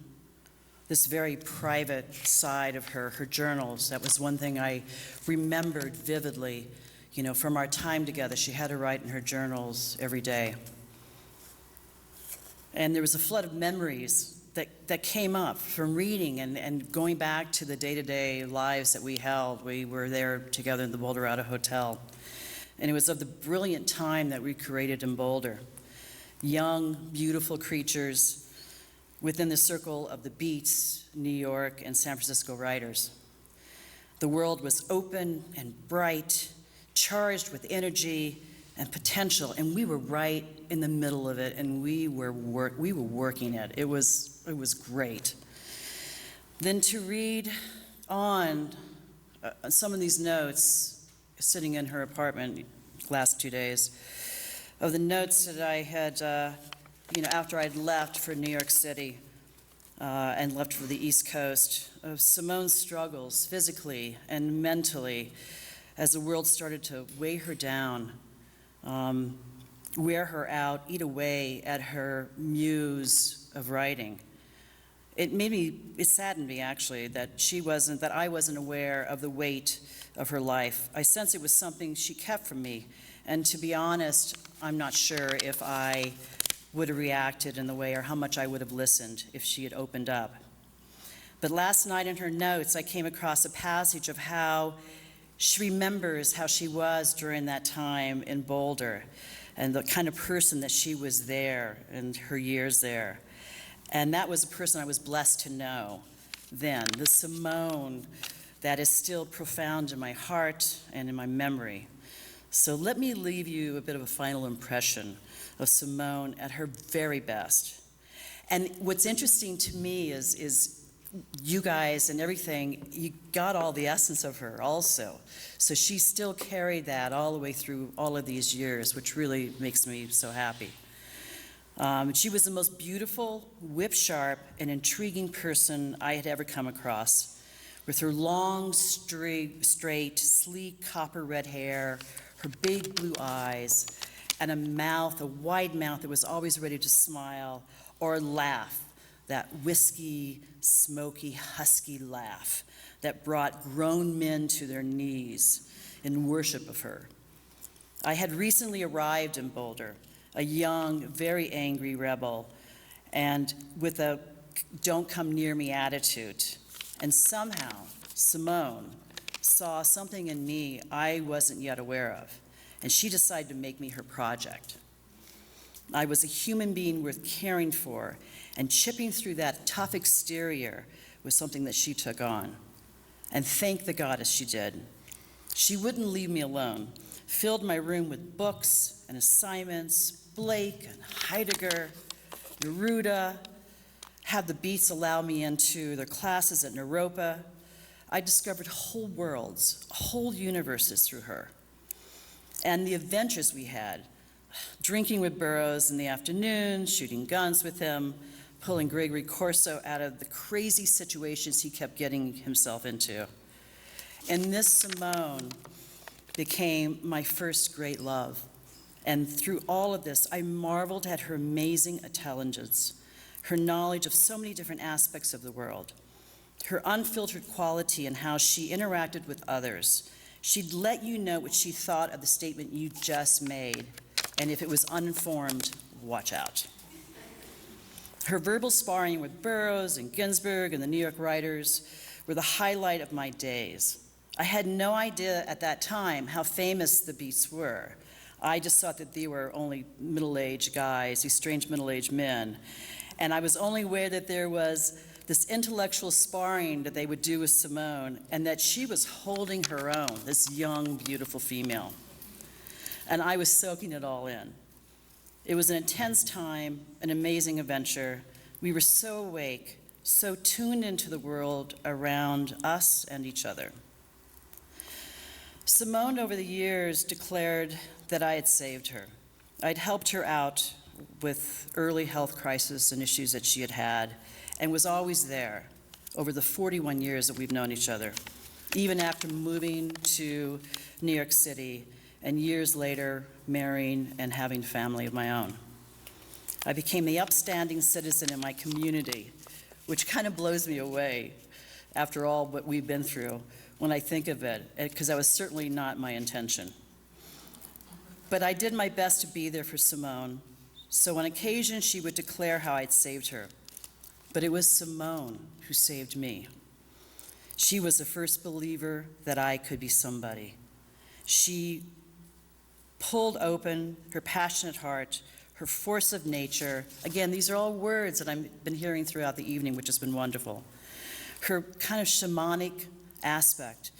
this very private side of her journals. That was one thing I remembered vividly, from our time together. She had to write in her journals every day. And there was a flood of memories that came up from reading and going back to the day-to-day lives that we held. We were there together in the Boulder Hotel. And it was of the brilliant time that we created in Boulder. Young, beautiful creatures within the circle of the Beats, New York, and San Francisco writers. The world was open and bright, charged with energy and potential, and we were right in the middle of it, and we were working it. It was great. Then to read on some of these notes, sitting in her apartment last 2 days, of the notes that I had, after I'd left for New York City and left for the East Coast, of Simone's struggles physically and mentally as the world started to weigh her down, wear her out, eat away at her muse of writing. It saddened me actually that I wasn't aware of the weight of her life. I sense it was something she kept from me, and to be honest, I'm not sure if I would have reacted in the way or how much I would have listened if she had opened up. But last night in her notes, I came across a passage of how she remembers how she was during that time in Boulder and the kind of person that she was there and her years there. And that was a person I was blessed to know then, the Simone that is still profound in my heart and in my memory. So let me leave you a bit of a final impression of Simone at her very best. And what's interesting to me is you guys and everything, you got all the essence of her also. So she still carried that all the way through all of these years, which really makes me so happy. She was the most beautiful, whip-sharp, and intriguing person I had ever come across. With her long, straight, sleek, copper-red hair, her big blue eyes, and a wide mouth that was always ready to smile or laugh, that whiskey, smoky, husky laugh that brought grown men to their knees in worship of her. I had recently arrived in Boulder, a young, very angry rebel, and with a don't come near me attitude. And somehow, Simone saw something in me I wasn't yet aware of, and she decided to make me her project. I was a human being worth caring for, and chipping through that tough exterior was something that she took on. And thank the goddess she did. She wouldn't leave me alone, filled my room with books and assignments, Blake and Heidegger, Neruda, had the Beats allow me into their classes at Naropa. I discovered whole worlds, whole universes through her. And the adventures we had, drinking with Burroughs in the afternoon, shooting guns with him, pulling Gregory Corso out of the crazy situations he kept getting himself into. And this Simone became my first great love. And through all of this, I marveled at her amazing intelligence, her knowledge of so many different aspects of the world, her unfiltered quality and how she interacted with others. She'd let you know what she thought of the statement you just made, and if it was uninformed, watch out. Her verbal sparring with Burroughs and Ginsberg and the New York writers were the highlight of my days. I had no idea at that time how famous the Beats were. I just thought that they were only middle-aged guys, these strange middle-aged men. And I was only aware that there was this intellectual sparring that they would do with Simone, and that she was holding her own, this young, beautiful female. And I was soaking it all in. It was an intense time, an amazing adventure. We were so awake, so tuned into the world around us and each other. Simone, over the years, declared that I had saved her. I'd helped her out with early health crisis and issues that she had had, and was always there over the 41 years that we've known each other, even after moving to New York City and years later marrying and having a family of my own. I became the upstanding citizen in my community, which kind of blows me away after all what we've been through when I think of it, because that was certainly not my intention. But I did my best to be there for Simone, so on occasion she would declare how I'd saved her. But it was Simone who saved me. She was the first believer that I could be somebody. She pulled open her passionate heart, her force of nature. Again, these are all words that I've been hearing throughout the evening, which has been wonderful. Her kind of shamanic aspect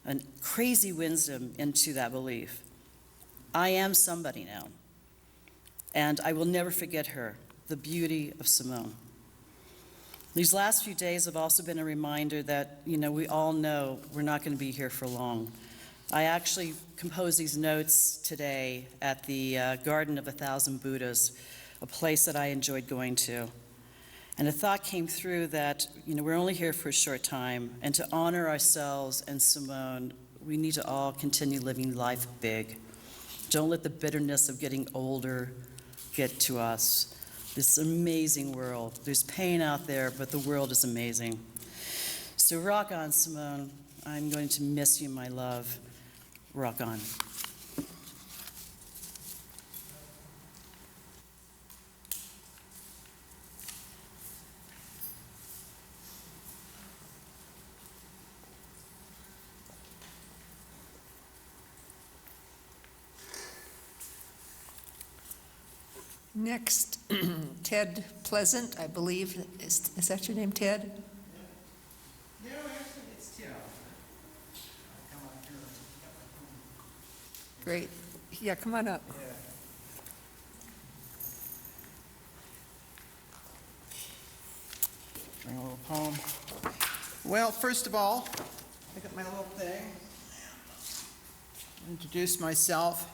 and crazy wisdom into that belief. I am somebody now, and I will never forget her, the beauty of Simone. These last few days have also been a reminder that, we all know we're not going to be here for long. I actually composed these notes today at the Garden of 1,000 Buddhas, a place that I enjoyed going to. And a thought came through that, we're only here for a short time, and to honor ourselves and Simone, we need to all continue living life big. Don't let the bitterness of getting older get to us. This amazing world. There's pain out there, but the world is amazing. So rock on, Simone. I'm going to miss you, my love. Rock on. Next, Ted Pleasant, I believe. Is that your name, Ted? No, actually, it's Tim. Come on here. Great. Yeah, come on up. Yeah. Bring a little poem. Well, first of all, look at my little thing. Introduce myself.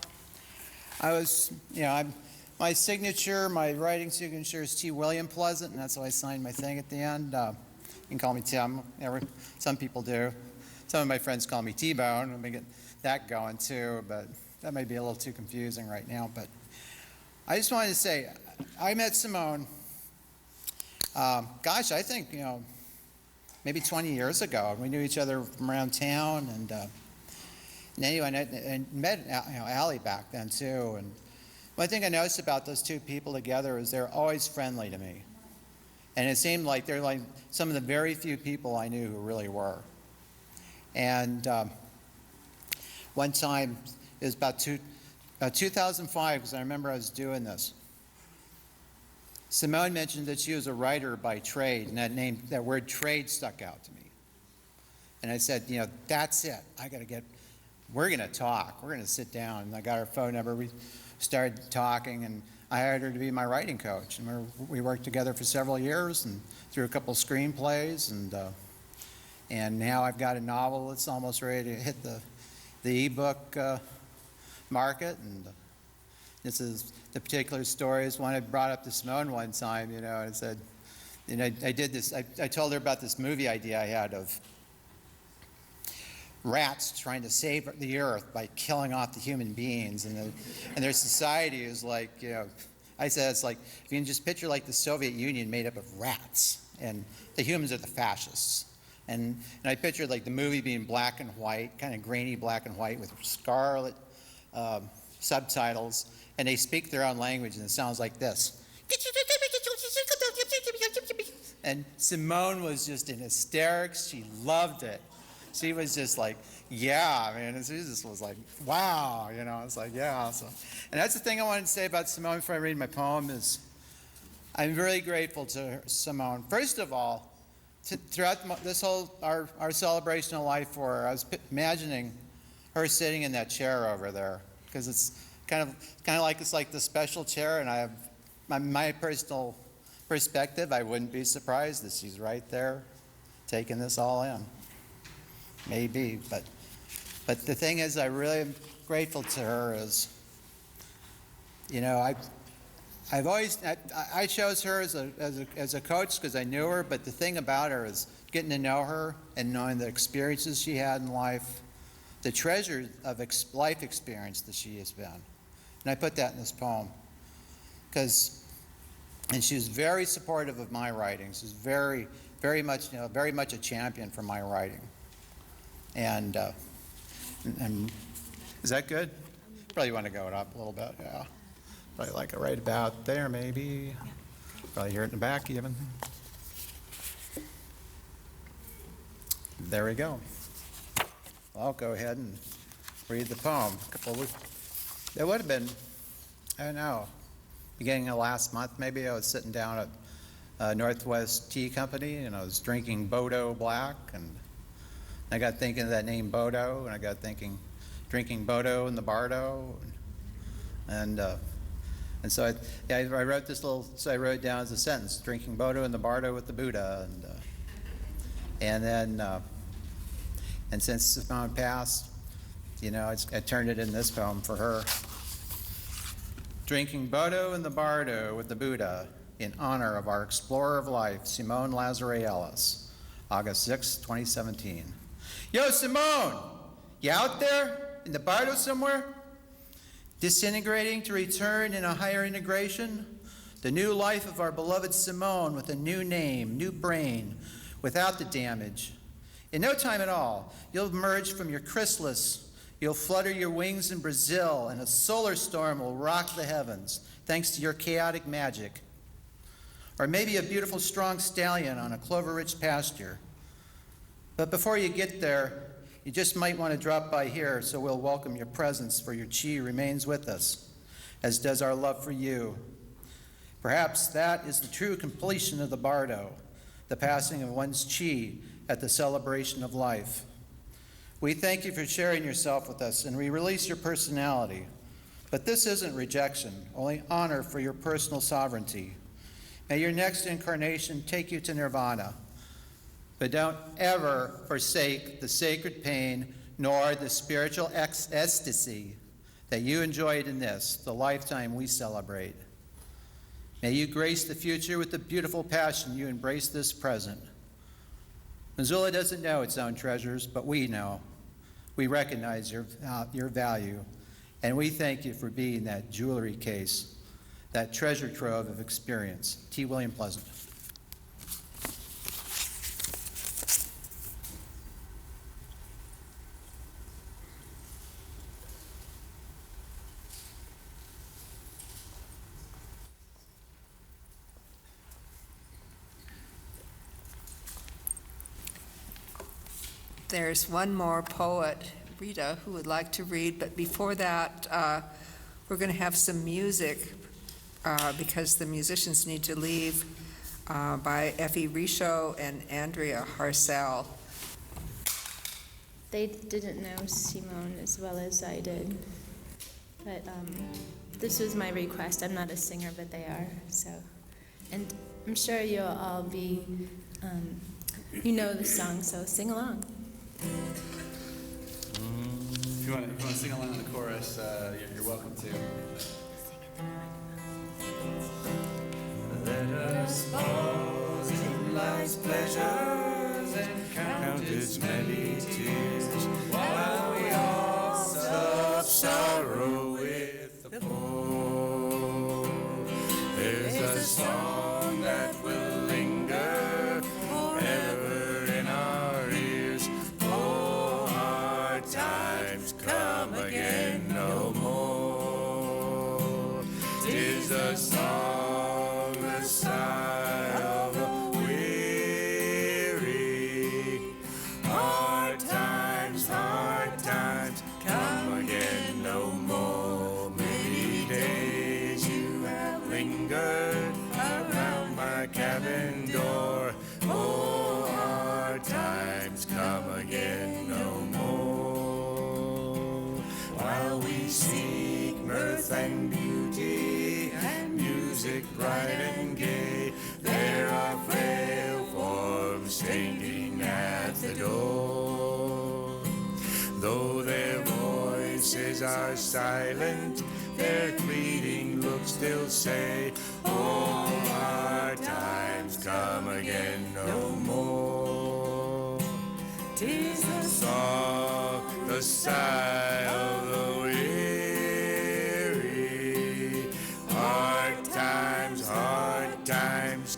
My signature, my writing signature is T. William Pleasant, and that's how I signed my thing at the end. You can call me Tim. Some people do. Some of my friends call me T-Bone. Let me get that going too, but that may be a little too confusing right now. But I just wanted to say, I met Simone, I think, maybe 20 years ago. We knew each other from around town, and anyway, I met Allie back then too. And one thing I noticed about those two people together is they're always friendly to me. And it seemed like they're like some of the very few people I knew who really were. And one time, it was about 2005, because I remember I was doing this. Simone mentioned that she was a writer by trade, and that word trade stuck out to me. And I said, that's it. We're going to talk. We're going to sit down. And I got her phone number. We started talking, and I hired her to be my writing coach. And we worked together for several years and through a couple screenplays. And now I've got a novel that's almost ready to hit the ebook market. And this is the particular story is one I brought up to Simone one time, and I said, I did this. I told her about this movie idea I had of rats trying to save the earth by killing off the human beings, and their society is like, you know, I said it's like, if you can just picture like the Soviet Union made up of rats, and the humans are the fascists. And I pictured like the movie being black and white, kind of grainy black and white with scarlet subtitles, and they speak their own language, and it sounds like this. And Simone was just in hysterics. She loved it. She was just like, yeah, man. She just was like, wow, you know. It's like, yeah. So, and that's the thing I wanted to say about Simone before I read my poem is, I'm really grateful to Simone. First of all, throughout this whole our celebration of life for her, I was imagining her sitting in that chair over there, because it's kind of like it's like the special chair, and I have my personal perspective. I wouldn't be surprised that she's right there, taking this all in. Maybe, but the thing is, I really am grateful to her. Is, you know, I chose her as a coach because I knew her, but the thing about her is getting to know her and knowing the experiences she had in life, the treasure of life experience that she has been. And I put that in this poem, and she was very supportive of my writing. She was very, very much, you know, very much a champion for my writing. And is that good? Probably want to go it up a little bit, yeah. Probably like it right about there, maybe. Probably hear it in the back even. There we go. Well, I'll go ahead and read the poem. It would have been, I don't know, beginning of last month maybe. I was sitting down at Northwest Tea Company, and I was drinking Bodo Black, and I got thinking of that name Bodo, and I got thinking drinking Bodo in the Bardo, and so I wrote this so I wrote it down as a sentence: drinking Bodo in the Bardo with the Buddha, and then since Simone passed, you know, I turned it in this poem for her. Drinking Bodo in the Bardo with the Buddha in honor of our explorer of life, Simone Nancy Ellis, August 6, 2017. Yo, Simone, you out there in the Bardo somewhere? Disintegrating to return in a higher integration? The new life of our beloved Simone with a new name, new brain, without the damage. In no time at all, you'll emerge from your chrysalis. You'll flutter your wings in Brazil, and a solar storm will rock the heavens, thanks to your chaotic magic. Or maybe a beautiful, strong stallion on a clover-rich pasture. But before you get there, you just might want to drop by here, so we'll welcome your presence, for your chi remains with us, as does our love for you. Perhaps that is the true completion of the Bardo, the passing of one's chi at the celebration of life. We thank you for sharing yourself with us, and we release your personality. But this isn't rejection, only honor for your personal sovereignty. May your next incarnation take you to nirvana. But don't ever forsake the sacred pain nor the spiritual ecstasy that you enjoyed in this, the lifetime we celebrate. May you grace the future with the beautiful passion you embrace this present. Missoula doesn't know its own treasures, but we know. We recognize your value, and we thank you for being that jewelry case, that treasure trove of experience. T. William Pleasant. There's one more poet, Rita, who would like to read, but before that, we're going to have some music because the musicians need to leave by Effie Richaud and Andrea Harcel. They didn't know Simone as well as I did, but this was my request. I'm not a singer, but they are, so. And I'm sure you'll all be, you know the song, so sing along. If you want to sing along in the chorus, you're welcome to. Let us pause in life's pleasures and count its many tears. times come again no more. While we seek mirth and beauty and music bright and gay, there are frail forms standing at the door. Though their voices are silent, their pleading looks still say, oh, hard times come again no more. 'Tis the song, the sigh of the weary. Hard times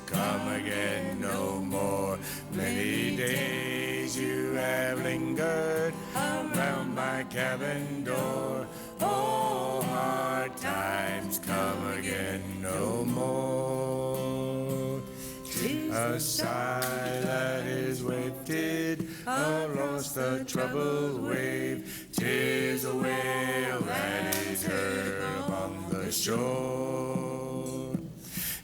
come again no more. Many days you have lingered around my cabin door. Oh, hard times come again no more. 'Tis a sigh that is wafted across the troubled wave. 'Tis a wail that is heard upon the shore.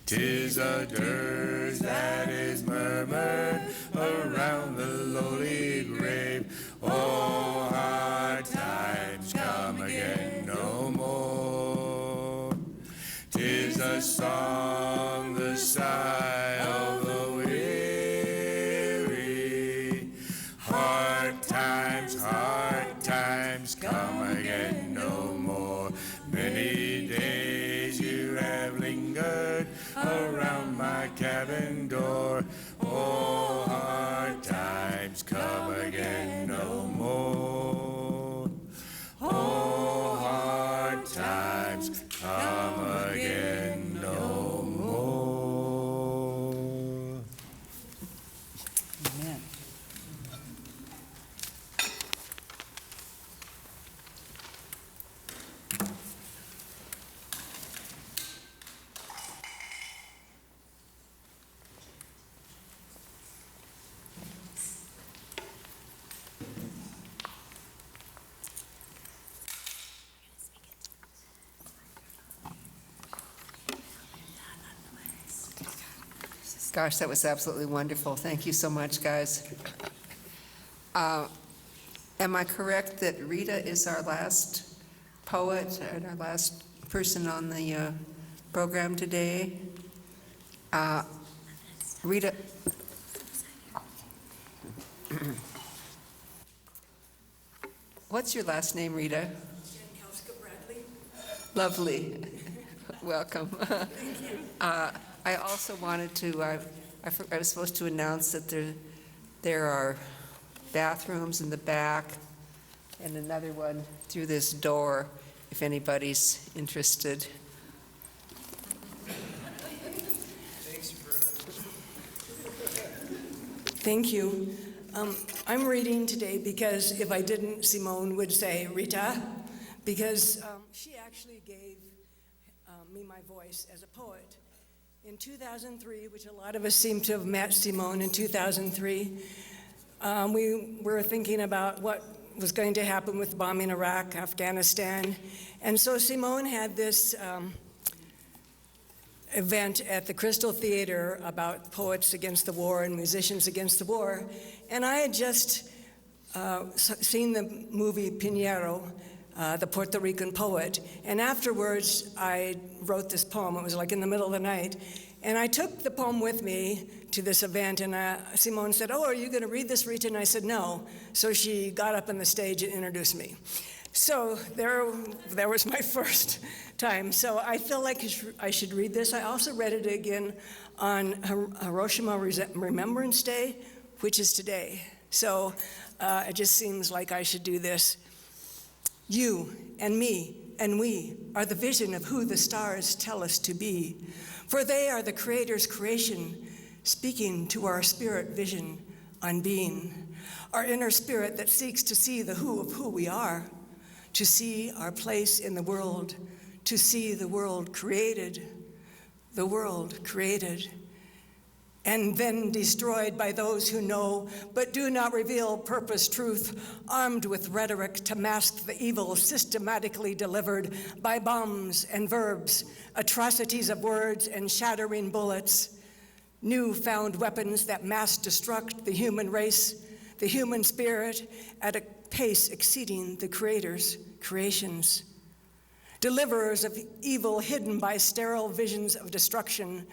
'Tis a dirge that is murmured around the lowly grave. Oh, hard times come again no more. 'Tis a song, the sigh of the weary. Hard times come again no more. Many days you have lingered around my cabin door. Oh, hard times come again no more. Oh, hard times come again no more. Amen. Gosh, that was absolutely wonderful. Thank you so much, guys. Am I correct that Rita is our last poet and our last person on the program today? Rita. What's your last name, Rita? Lovely. Welcome. Thank you. I also wanted to, I was supposed to announce that there are bathrooms in the back and another one through this door if anybody's interested. Thank you. I'm reading today because if I didn't, Simone would say Rita, because she actually gave me my voice as a poet. In 2003, which a lot of us seem to have met Simone in 2003, we were thinking about what was going to happen with bombing Iraq, Afghanistan. And so Simone had this event at the Crystal Theater about poets against the war and musicians against the war. And I had just seen the movie Pinheiro, the Puerto Rican poet. And afterwards, I wrote this poem. It was like in the middle of the night. And I took the poem with me to this event, and Simone said, "Oh, are you going to read this, Rita?" And I said, "No." So she got up on the stage and introduced me. So there was my first time. So I feel like I should read this. I also read it again on Hiroshima Remembrance Day, which is today. So it just seems like I should do this. You and me and we are the vision of who the stars tell us to be, for they are the Creator's creation, speaking to our spirit vision on being, our inner spirit that seeks to see the who of who we are, to see our place in the world, to see the world created, and then destroyed by those who know but do not reveal purpose, truth, armed with rhetoric to mask the evil systematically delivered by bombs and verbs, atrocities of words and shattering bullets, newfound weapons that mass destruct the human race, the human spirit at a pace exceeding the Creator's creations. Deliverers of evil hidden by sterile visions of destruction,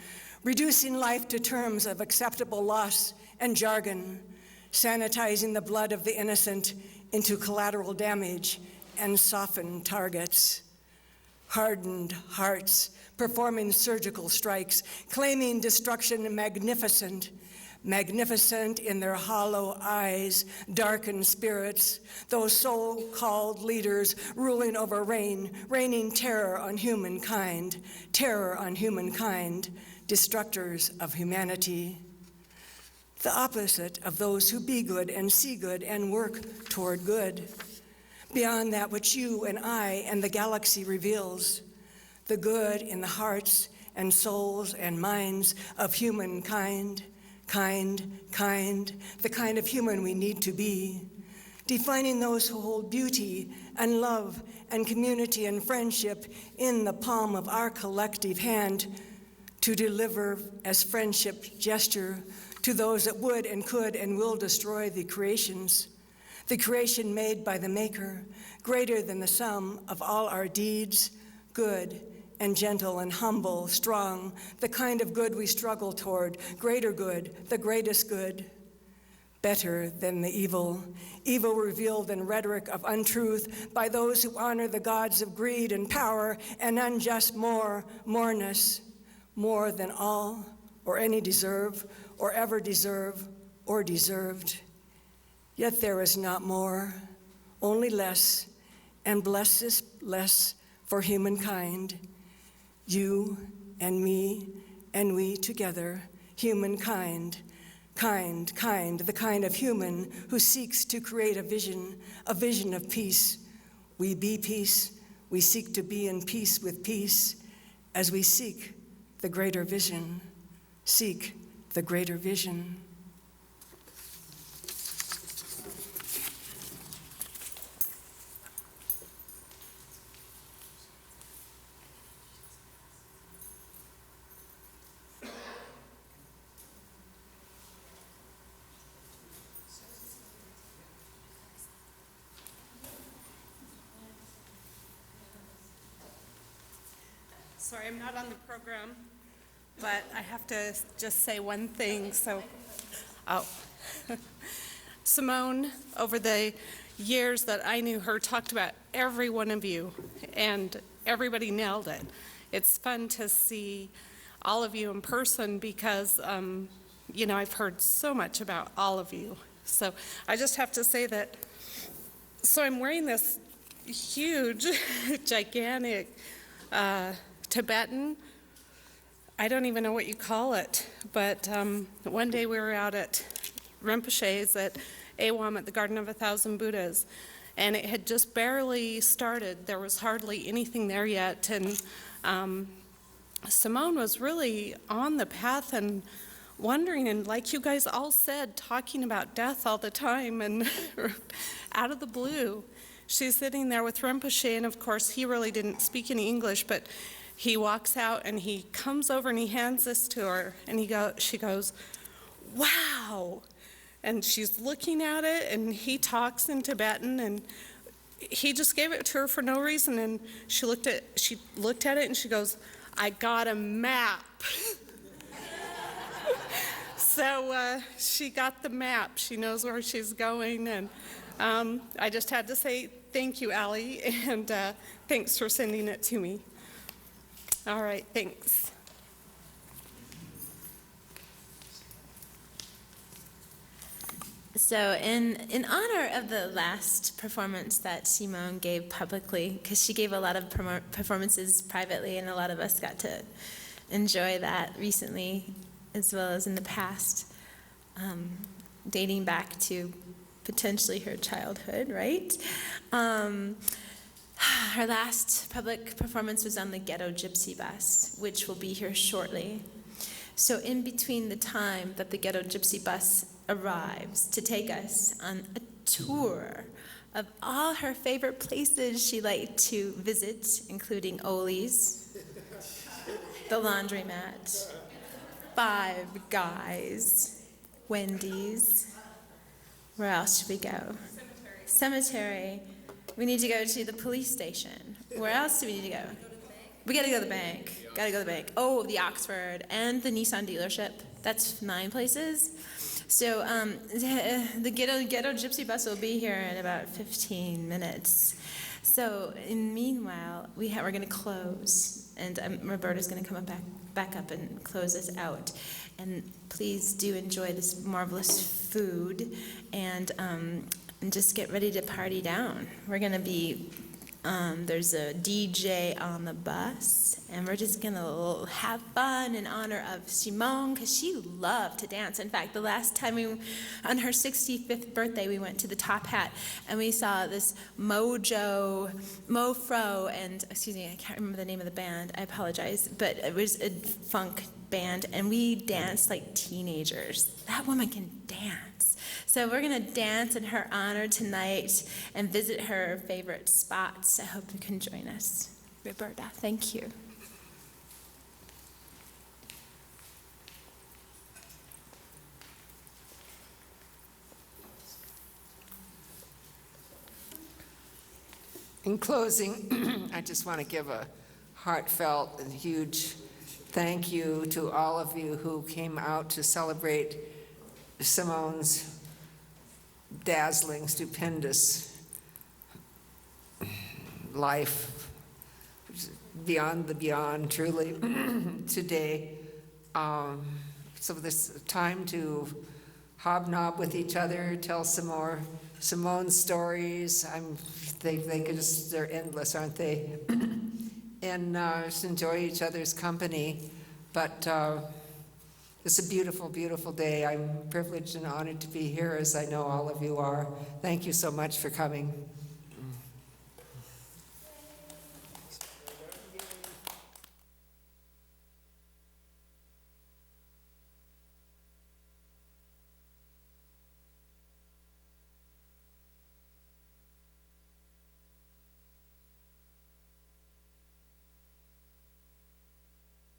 reducing life to terms of acceptable loss and jargon, sanitizing the blood of the innocent into collateral damage and softened targets. Hardened hearts performing surgical strikes, claiming destruction magnificent, magnificent in their hollow eyes, darkened spirits, those so-called leaders ruling over raining terror on humankind, destructors of humanity. The opposite of those who be good and see good and work toward good, beyond that which you and I and the galaxy reveals, the good in the hearts and souls and minds of humankind, the kind of human we need to be, defining those who hold beauty and love and community and friendship in the palm of our collective hand to deliver as friendship gesture to those that would and could and will destroy the creations, the creation made by the Maker, greater than the sum of all our deeds, good and gentle and humble, strong, the kind of good we struggle toward, greater good, the greatest good, better than the evil, evil revealed in rhetoric of untruth by those who honor the gods of greed and power and unjust moreness, more than all or any deserve or ever deserve or deserved. Yet there is not more, only less, and bless is less for humankind. You and me and we together, humankind, the kind of human who seeks to create a vision of peace. We be peace, we seek to be in peace with peace as we seek the greater vision, seek the greater vision. Sorry, I'm not on the program, but I have to just say one thing. Simone, over the years that I knew her, talked about every one of you, and everybody nailed it. It's fun to see all of you in person because, I've heard so much about all of you. So I just have to say that, so I'm wearing this huge, gigantic Tibetan, I don't even know what you call it, but one day we were out at Rinpoche's at Awam at the Garden of 1,000 Buddhas, and it had just barely started. There was hardly anything there yet, and Simone was really on the path and wondering, and like you guys all said, talking about death all the time, and out of the blue, she's sitting there with Rinpoche, and of course he really didn't speak any English, but he walks out and he comes over and he hands this to her, and she goes, "Wow!" And she's looking at it, and he talks in Tibetan, and he just gave it to her for no reason, and she looked at it and she goes, "I got a map." So she got the map. She knows where she's going, and I just had to say thank you, Allie, and thanks for sending it to me. All right, thanks. So in honor of the last performance that Simone gave publicly, because she gave a lot of performances privately, and a lot of us got to enjoy that recently as well as in the past, dating back to potentially her childhood, right? Her last public performance was on the Ghetto Gypsy Bus, which will be here shortly. So in between the time that the Ghetto Gypsy Bus arrives to take us on a tour of all her favorite places she liked to visit, including Oli's, the laundromat, Five Guys, Wendy's, Where else should we go? Cemetery. We need to go to the police station. Where else do we need to go? We gotta go to the bank. Gotta go to the bank. Oh, the Oxford and the Nissan dealership. That's 9 places. So the ghetto gypsy bus will be here in about 15 minutes. So meanwhile, we're going to close, and Roberta's going to come back up and close us out. And please do enjoy this marvelous food, and just get ready to party down. We're going to be, there's a DJ on the bus, and we're just going to have fun in honor of Simone, because she loved to dance. In fact, the last time on her 65th birthday, we went to the Top Hat, and we saw this Mofro, and, excuse me, I can't remember the name of the band, I apologize, but it was a funk band, and we danced like teenagers. That woman can dance. So we're going to dance in her honor tonight and visit her favorite spots. I hope you can join us. Roberta, thank you. In closing, I just want to give a heartfelt and huge thank you to all of you who came out to celebrate Simone's dazzling, stupendous life, beyond the beyond, truly, today. So this time to hobnob with each other, tell some more Simone's stories. They're endless, aren't they? And just enjoy each other's company. But it's a beautiful, beautiful day. I'm privileged and honored to be here, as I know all of you are. Thank you so much for coming.